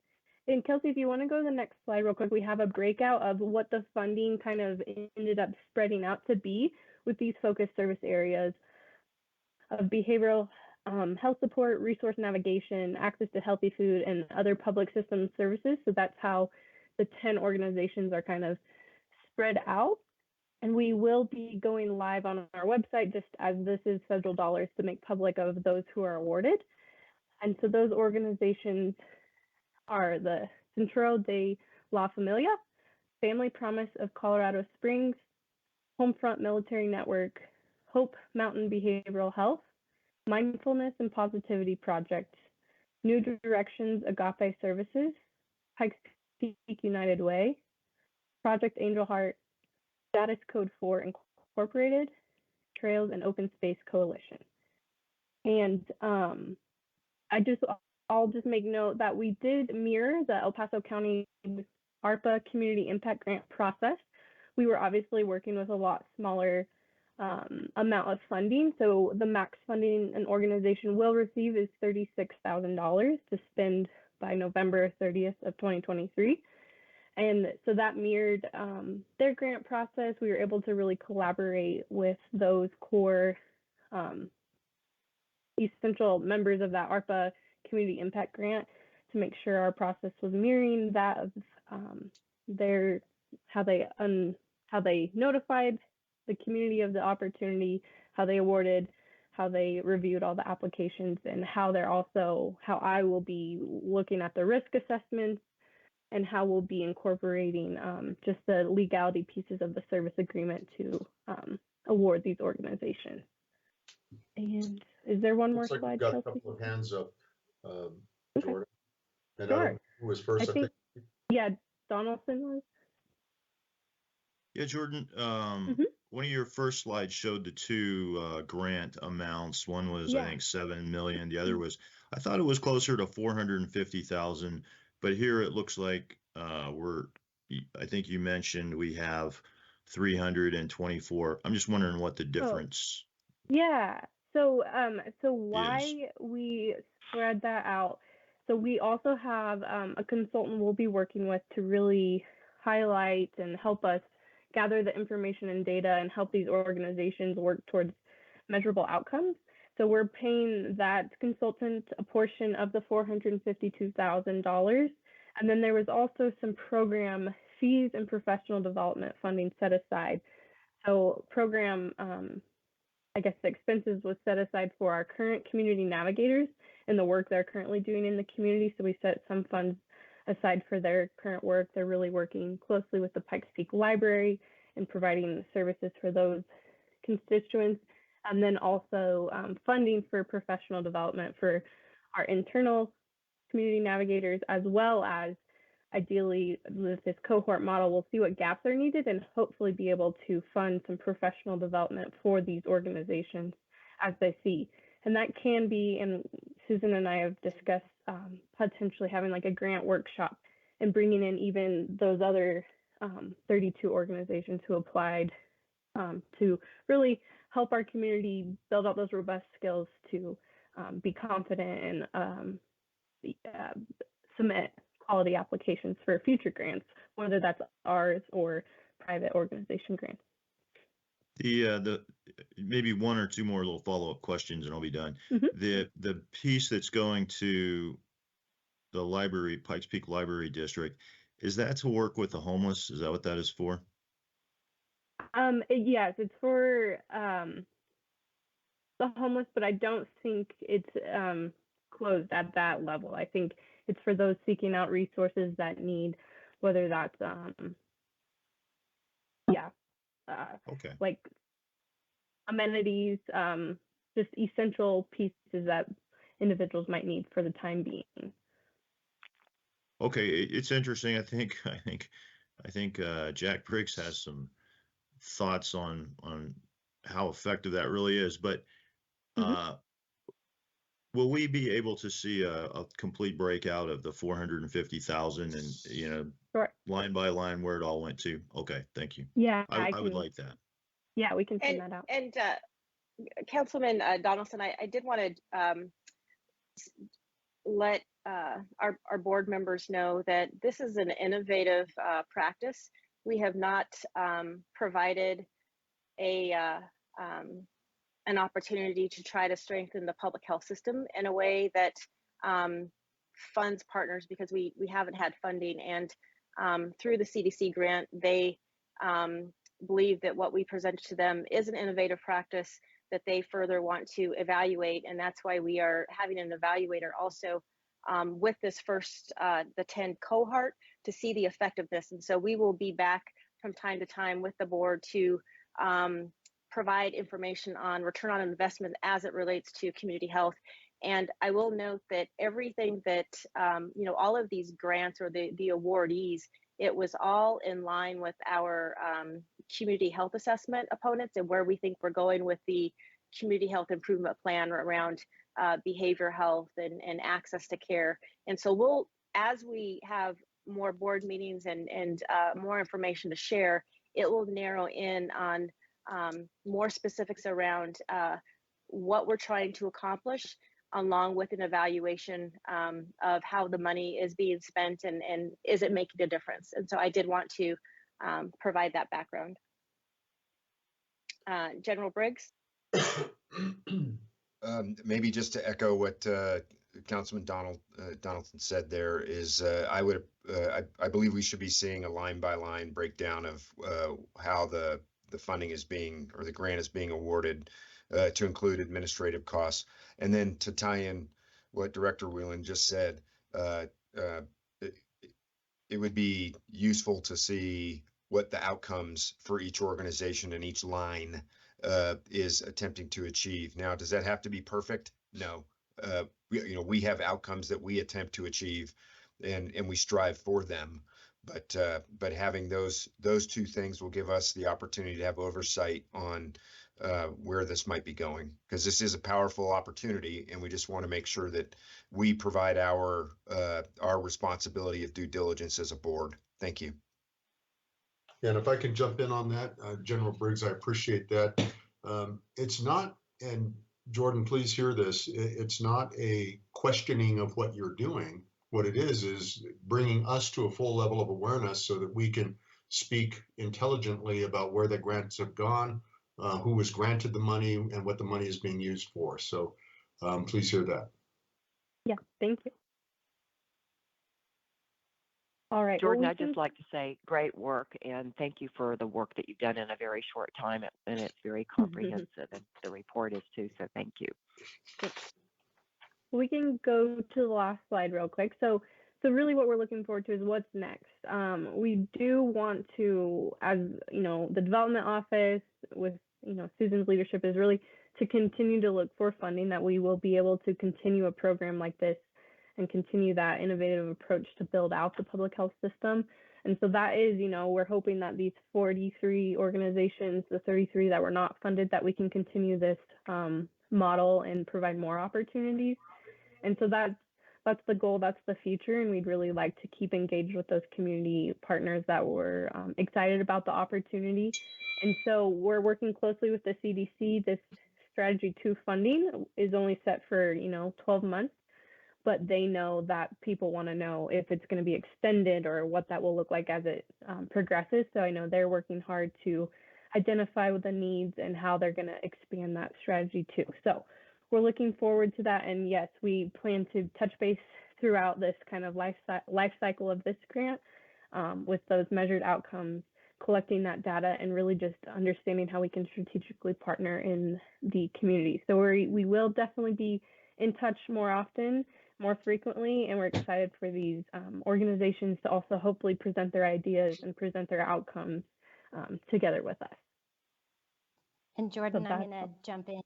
Kelsey, if you want to go to the next slide real quick, we have a breakout of what the funding kind of ended up spreading out to be with these focused service areas of behavioral health support, resource navigation, access to healthy food, and other public system services. So that's how the 10 organizations are kind of spread out. And we will be going live on our website just as this is federal dollars to make public of those who are awarded. And so those organizations are the Centro de la Familia, Family Promise of Colorado Springs, Homefront Military Network, Hope Mountain Behavioral Health, Mindfulness and Positivity Project, New Directions Agape Services, Pikes Peak United Way, Project Angel Heart, Status Code 4 Incorporated, Trails and Open Space Coalition. And I'll just make note that we did mirror the El Paso County ARPA Community Impact Grant process. We were obviously working with a lot smaller amount of funding. So the max funding an organization will receive is $36,000 to spend by November 30th of 2023. And so that mirrored their grant process. We were able to really collaborate with those core essential members of that ARPA Community Impact Grant to make sure our process was mirroring that of how they notified the community of the opportunity, how they awarded, how they reviewed all the applications, and how I will be looking at the risk assessments and how we'll be incorporating just the legality pieces of the service agreement to award these organizations. And is there one more Looks like slide, we've got Chelsea? a couple of hands up, Okay. Jordan. And I Sure. don't know who was first. I think, yeah, Donaldson was. Yeah, Jordan, one of your first slides showed the two grant amounts. One was, I think, 7 million. The other was, I thought it was closer to 450,000, but here it looks like I think you mentioned we have 324. I'm just wondering what the difference. Yeah. So why we spread that out. So we also have a consultant we'll be working with to really highlight and help us gather the information and data and help these organizations work towards measurable outcomes. So we're paying that consultant a portion of the $452,000. And then there was also some program fees and professional development funding set aside. So program, I guess the expenses was set aside for our current community navigators and the work they're currently doing in the community. So we set some funds aside for their current work. They're really working closely with the Pikes Peak Library and providing services for those constituents. And then also funding for professional development for our internal community navigators, as well as ideally with this cohort model, we'll see what gaps are needed and hopefully be able to fund some professional development for these organizations as they see. And that can be, and Susan and I have discussed potentially having like a grant workshop and bringing in even those other 32 organizations who applied to really help our community build out those robust skills to be confident and submit quality applications for future grants, whether that's ours or private organization grants. The maybe one or two more little follow-up questions and I'll be done. The piece that's going to the library, Pikes Peak Library District, is that to work with the homeless? Is that what that is for? Yes, it's for the homeless, but I don't think it's closed at that level. I think it's for those seeking out resources that need, whether that's like amenities, just essential pieces that individuals might need for the time being. Okay, it's interesting. I think Jack Briggs has some thoughts on how effective that really is, but will we be able to see a complete breakout of the 450,000 and line by line where it all went to? Okay, thank you. Yeah, I would like that. Yeah, we can send that out. And Councilman Donaldson, I did want to let our board members know that this is an innovative practice. We have not provided an opportunity to try to strengthen the public health system in a way that funds partners, because we haven't had funding, and through the CDC grant, they believe that what we presented to them is an innovative practice that they further want to evaluate. And that's why we are having an evaluator also with this first, the 10 cohort to see the effectiveness. And so we will be back from time to time with the board to provide information on return on investment as it relates to community health. And I will note that everything that, all of these grants or the awardees, it was all in line with our community health assessment opponents and where we think we're going with the community health improvement plan around behavioral health and access to care. And so as we have more board meetings and more information to share, it will narrow in on more specifics around what we're trying to accomplish, along with an evaluation of how the money is being spent and is it making a difference. And so I did want to provide that background. General Briggs? Maybe just to echo what Councilman Donaldson said there is I believe we should be seeing a line by line breakdown of how the funding is being, or the grant is being awarded to include administrative costs. And then to tie in what Director Whelan just said, it would be useful to see what the outcomes for each organization and each line is attempting to achieve. Now, does that have to be perfect? No. We have outcomes that we attempt to achieve, and we strive for them. But having those two things will give us the opportunity to have oversight on where this might be going, because this is a powerful opportunity, and we just want to make sure that we provide our responsibility of due diligence as a board. Thank you. And if I can jump in on that, General Briggs, I appreciate that. It's not, and Jordan, please hear this, it's not a questioning of what you're doing. What it is bringing us to a full level of awareness so that we can speak intelligently about where the grants have gone, who was granted the money, and what the money is being used for. So please hear that. Yeah, thank you. All right. Jordan, I'd just like to say great work, and thank you for the work that you've done in a very short time, and it's very comprehensive, and the report is too, so thank you. We can go to the last slide real quick. So really what we're looking forward to is what's next. We do want to, as the development office with Susan's leadership, is really to continue to look for funding that we will be able to continue a program like this and continue that innovative approach to build out the public health system. And so that is, we're hoping that these 43 organizations, the 33 that were not funded, that we can continue this model and provide more opportunities. And so that's the goal, that's the future, and we'd really like to keep engaged with those community partners that were excited about the opportunity. And so we're working closely with the CDC. This Strategy 2 funding is only set for 12 months, but they know that people want to know if it's going to be extended or what that will look like as it progresses. So I know they're working hard to identify the needs and how they're going to expand that strategy too. So we're looking forward to that. And yes, we plan to touch base throughout this kind of life cycle of this grant with those measured outcomes, collecting that data, and really just understanding how we can strategically partner in the community. So we will definitely be in touch more often, more frequently, and we're excited for these organizations to also hopefully present their ideas and present their outcomes together with us. And Jordan, I'm going to jump in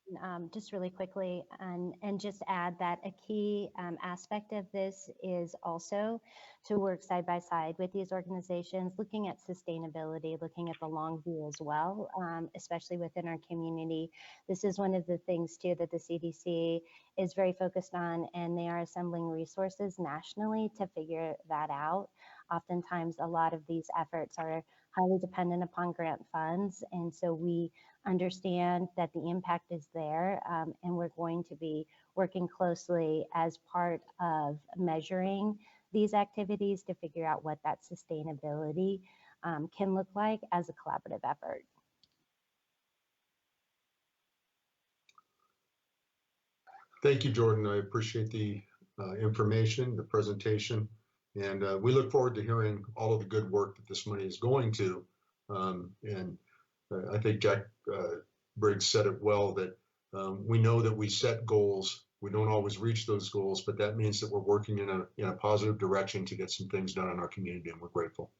just really quickly and just add that a key aspect of this is also to work side by side with these organizations, looking at sustainability, looking at the long view as well, especially within our community. This is one of the things too that the CDC is very focused on, and they are assembling resources nationally to figure that out. Oftentimes, a lot of these efforts are highly dependent upon grant funds, and so we understand that the impact is there, and we're going to be working closely as part of measuring these activities to figure out what that sustainability can look like as a collaborative effort. Thank you, Jordan. I appreciate the information, the presentation, and we look forward to hearing all of the good work that this money is going to. And I think Jack Briggs said it well, that we know that we set goals. We don't always reach those goals, but that means that we're working in a positive direction to get some things done in our community, and we're grateful.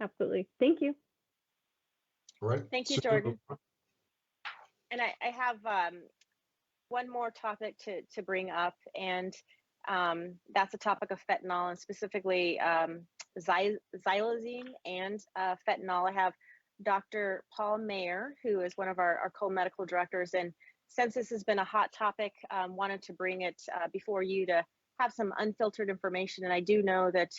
Absolutely. Thank you. All right. Thank you, So- Jordan. And I have one more topic to bring up, and that's the topic of fentanyl, and specifically xylazine and fentanyl. I have Dr. Paul Mayer, who is one of our co-medical directors, and since this has been a hot topic, wanted to bring it before you to have some unfiltered information. And I do know that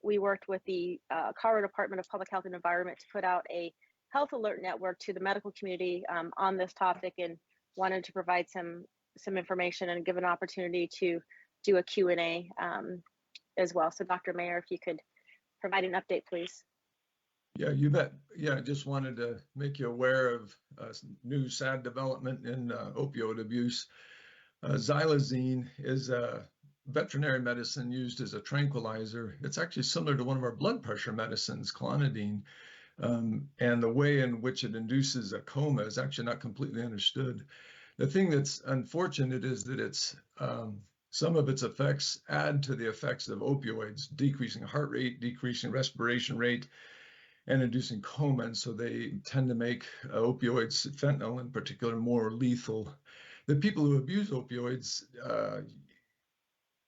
we worked with the Colorado Department of Public Health and Environment to put out a health alert network to the medical community on this topic, and wanted to provide some information and give an opportunity to do a Q&A as well. So Dr. Mayer, if you could provide an update, please. Yeah, you bet. Yeah, I just wanted to make you aware of new sad development in opioid abuse. Xylazine is a veterinary medicine used as a tranquilizer. It's actually similar to one of our blood pressure medicines, clonidine. And the way in which it induces a coma is actually not completely understood. The thing that's unfortunate is that it's some of its effects add to the effects of opioids, decreasing heart rate, decreasing respiration rate, and inducing coma. And so they tend to make opioids, fentanyl in particular, more lethal. The people who abuse opioids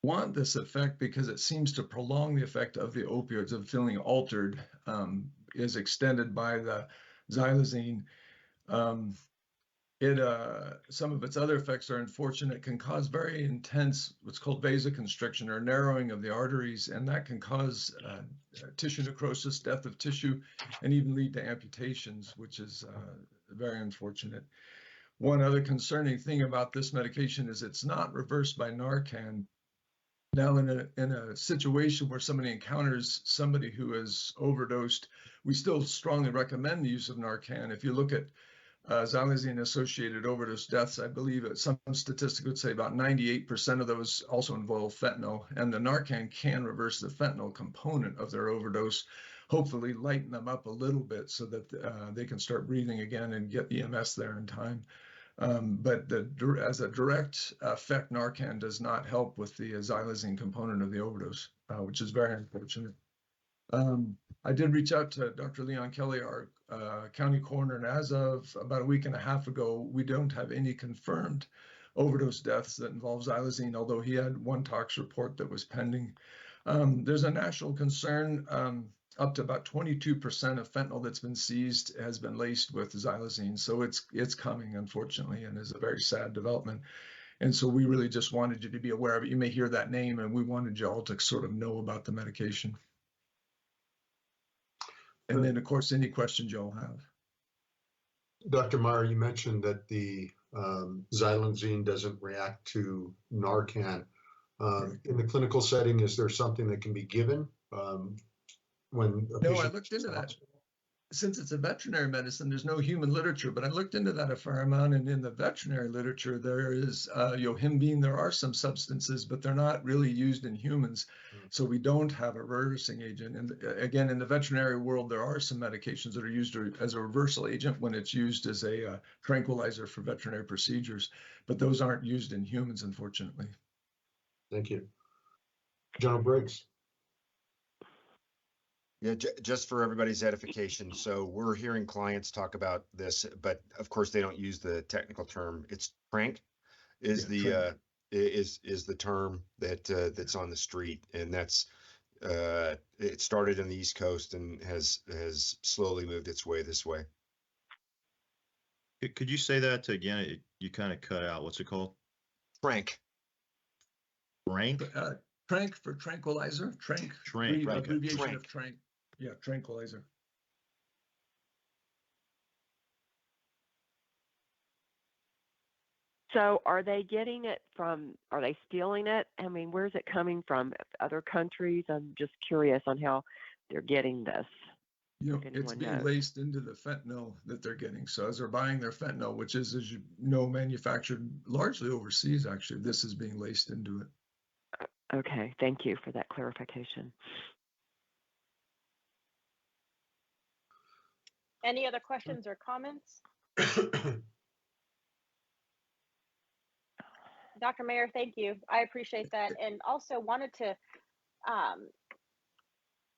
want this effect because it seems to prolong the effect of the opioids, of feeling altered, is extended by the xylazine. Some of its other effects are unfortunate. It can cause very intense, what's called vasoconstriction, or narrowing of the arteries, and that can cause tissue necrosis, death of tissue, and even lead to amputations, which is very unfortunate. One other concerning thing about this medication is it's not reversed by Narcan. Now, in a situation where somebody encounters somebody who has overdosed, we still strongly recommend the use of Narcan. If you look at xylazine-associated overdose deaths, I believe that some statistics would say about 98% of those also involve fentanyl, and the Narcan can reverse the fentanyl component of their overdose, hopefully lighten them up a little bit so that they can start breathing again and get EMS there in time. But as a direct effect, Narcan does not help with the xylazine component of the overdose, which is very unfortunate. I did reach out to Dr. Leon Kelly, our county coroner, and as of about a week and a half ago, we don't have any confirmed overdose deaths that involve xylazine, although he had one tox report that was pending. There's a national concern. Up to about 22% of fentanyl that's been seized has been laced with xylazine. So it's coming, unfortunately, and is a very sad development. And so we really just wanted you to be aware of it. You may hear that name, and we wanted you all to sort of know about the medication. And then, of course, any questions y'all have. Dr. Meyer, you mentioned that the xylazine doesn't react to Narcan. In the clinical setting, is there something that can be given when a No, I patient looked into that. Since it's a veterinary medicine, there's no human literature, but I looked into that a fair amount. And in the veterinary literature, there is yohimbine. There are some substances, but they're not really used in humans. So we don't have a reversing agent. And again, in the veterinary world, there are some medications that are used as a reversal agent when it's used as a tranquilizer for veterinary procedures, but those aren't used in humans, unfortunately. Thank you. General Briggs. Yeah, just for everybody's edification. So we're hearing clients talk about this, but of course they don't use the technical term. It's tranq is the term that's on the street, and that's it started in the East Coast and has slowly moved its way this way. Could you say that again? You kind of cut out. What's it called? Tranq. Rank? Tranq for tranquilizer. Tranq. Abbreviation of tranq. Yeah, tranquilizer. So are they getting it from, are they stealing it? I mean, where's it coming from? Other countries? I'm just curious on how they're getting this. You know, it's being laced into the fentanyl that they're getting. So as they're buying their fentanyl, which is, as you know, manufactured largely overseas, actually, this is being laced into it. Okay, thank you for that clarification. Any other questions or comments? Dr. Mayer, thank you. I appreciate that. And also wanted to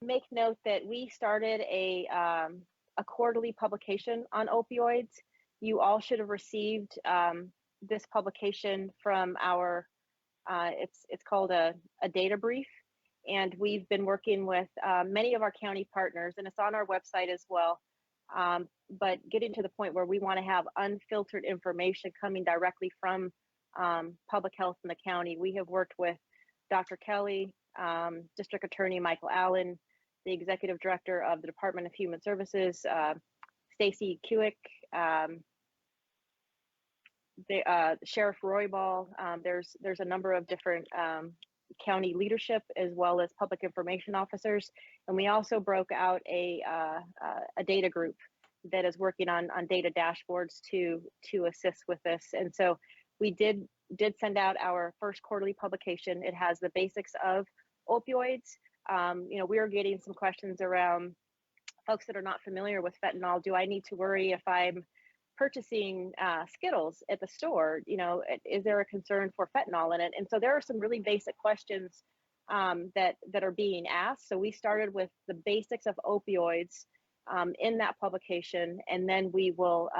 make note that we started a quarterly publication on opioids. You all should have received this publication from our, it's called a data brief. And we've been working with many of our county partners, and it's on our website as well. But getting to the point where we want to have unfiltered information coming directly from public health in the county. We have worked with Dr. Kelly, District Attorney Michael Allen, the Executive Director of the Department of Human Services, Stacy Kewick, Sheriff Roybal. There's a number of different county leadership as well as public information officers, and we also broke out a data group that is working on data dashboards to assist with this. And so we did send out our first quarterly publication. It has the basics of opioids. We are getting some questions around folks that are not familiar with fentanyl. Do I need to worry if I'm purchasing Skittles at the store? Is there a concern for fentanyl in it? And so there are some really basic questions that are being asked. So we started with the basics of opioids in that publication, and then we will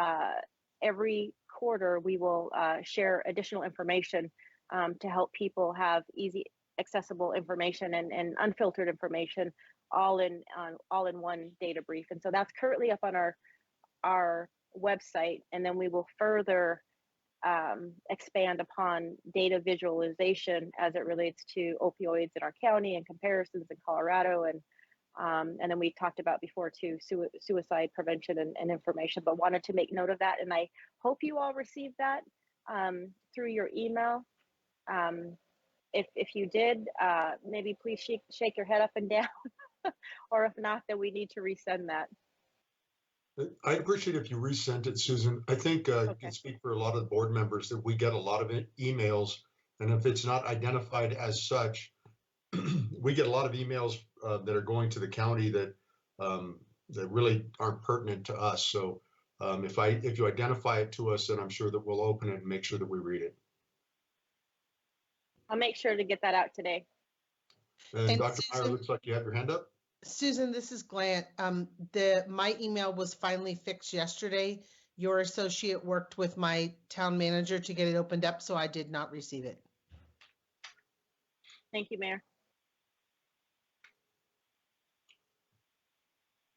every quarter we will share additional information to help people have easy, accessible information and unfiltered information all in one data brief. And so that's currently up on our website, and then we will further expand upon data visualization as it relates to opioids in our county and comparisons in Colorado, and then we talked about before too suicide prevention and information, but wanted to make note of that, and I hope you all received that through your email. If you did, maybe please shake your head up and down, or if not, then we need to resend that. I'd appreciate if you resent it, Susan. I think you Okay. can speak for a lot of the board members that we get a lot of emails, and if it's not identified as such, we get a lot of emails that are going to the county that really aren't pertinent to us. So if you identify it to us, then I'm sure that we'll open it and make sure that we read it. I'll make sure to get that out today. And Dr. Meyer, looks like you have your hand up. Susan, this is Glant. My email was finally fixed yesterday. Your associate worked with my town manager to get it opened up, so I did not receive it. Thank you, Mayor.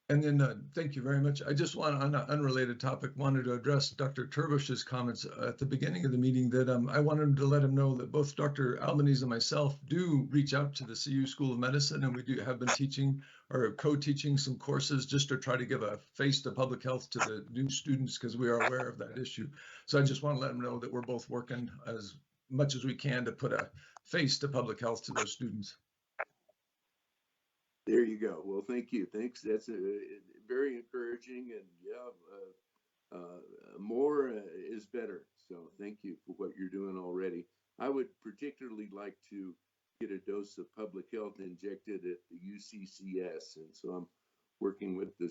And then, thank you very much. I just want, on an unrelated topic, wanted to address Dr. Turbush's comments at the beginning of the meeting that I wanted to let him know that both Dr. Albanese and myself do reach out to the CU School of Medicine, and we have been teaching or co-teaching some courses just to try to give a face to public health to the new students, because we are aware of that issue. So I just want to let them know that we're both working as much as we can to put a face to public health to those students. There you go. Well, thank you. Thanks. That's very encouraging, and yeah, more is better. So thank you for what you're doing already. I would particularly like to get a dose of public health injected at the UCCS, and so I'm working with the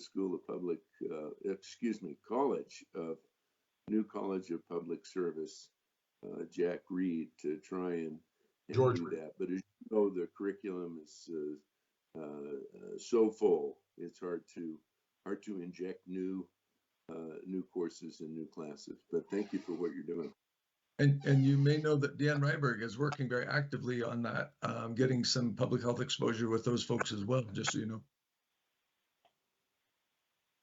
New College of Public Service, Jack Reed, to try and do that. But as you know, the curriculum is so full, it's hard to inject new courses and new classes. But thank you for what you're doing. And you may know that Dan Ryberg is working very actively on that, getting some public health exposure with those folks as well, just so you know.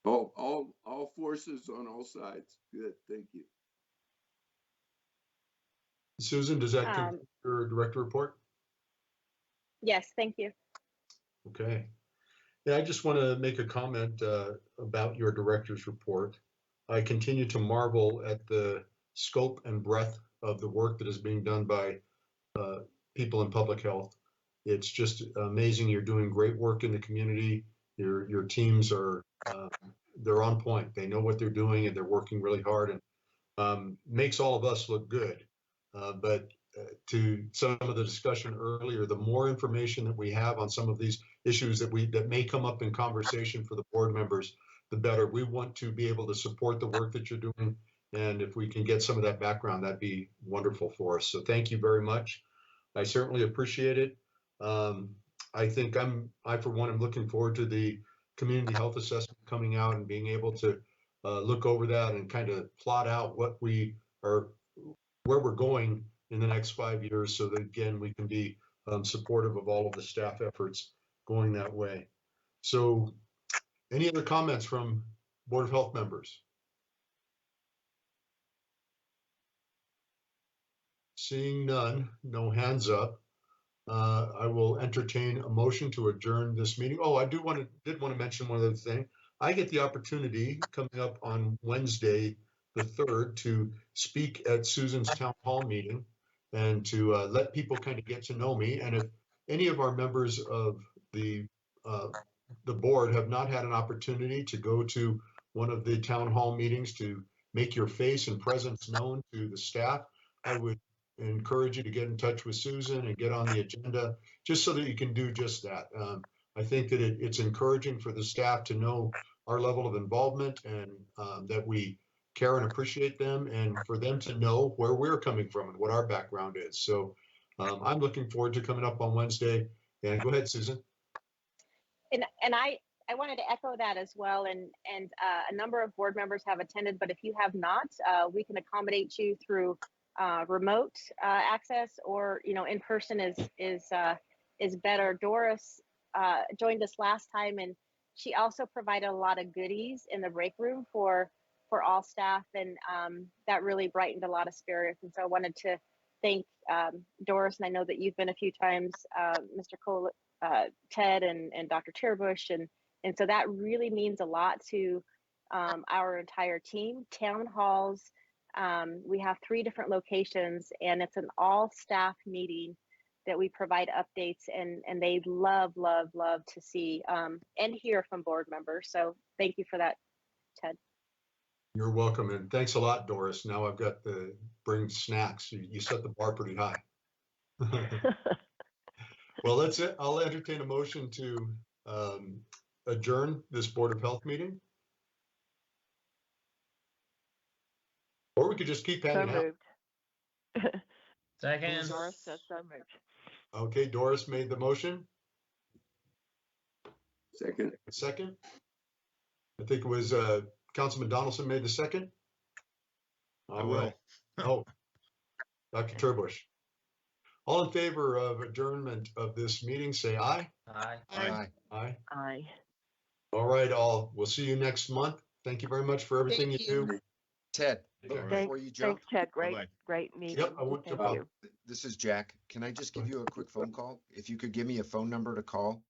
All forces on all sides. Good, thank you. Susan, does that complete your director report? Yes, thank you. Okay. Yeah, I just want to make a comment about your director's report. I continue to marvel at the scope and breadth of the work that is being done by people in public health. It's just amazing. You're doing great work in the community. Your teams are they're on point. They know what they're doing, and they're working really hard, and makes all of us look good. But to some of the discussion earlier, the more information that we have on some of these issues that may come up in conversation for the board members, the better. We want to be able to support the work that you're doing. And if we can get some of that background, that'd be wonderful for us. So thank you very much. I certainly appreciate it. I think I for one, am looking forward to the community health assessment coming out and being able to look over that and kind of plot out what we are, where we're going in the next 5 years, so that again, we can be supportive of all of the staff efforts going that way. So any other comments from Board of Health members? Seeing none, no hands up. I will entertain a motion to adjourn this meeting. Oh, I did want to mention one other thing. I get the opportunity coming up on Wednesday, the 3rd, to speak at Susan's town hall meeting and to let people kind of get to know me. And if any of our members of the board have not had an opportunity to go to one of the town hall meetings to make your face and presence known to the staff, I would encourage you to get in touch with Susan and get on the agenda just so that you can do just that. I think that it's encouraging for the staff to know our level of involvement and that we care and appreciate them, and for them to know where we're coming from and what our background is. So I'm looking forward to coming up on Wednesday. And go ahead, Susan. And I wanted to echo that as well. And a number of board members have attended, but if you have not, we can accommodate you through remote access, or in person is better. Doris joined us last time, and she also provided a lot of goodies in the break room for all staff, and that really brightened a lot of spirits. And so I wanted to thank Doris, and I know that you've been a few times, Mr. Cole, Ted, and Dr. Cherbush, and so that really means a lot to our entire team. Town halls, we have 3 different locations, and it's an all staff meeting that we provide updates, and they love to see and hear from board members. So thank you for that, Ted. You're welcome, and thanks a lot, Doris. Now I've got to bring snacks. You set the bar pretty high. Well, that's it. I'll entertain a motion to adjourn this Board of Health meeting. Or we could just keep hanging out. moved. Second. Doris says so moved. Okay, Doris made the motion. Second. I think it was Councilman Donaldson made the second. All right. Oh, Dr. Turbush. All in favor of adjournment of this meeting, say aye. Aye. Aye. Aye. Aye. All right, all. We'll see you next month. Thank you very much for everything Thank you you. do. Ted, Okay. before you jump, Thanks, Ted. Great, Bye-bye. great meeting. Yep, I won't Thank jump you. out. this is Jack. Can I just give you a quick phone call? If you could give me a phone number to call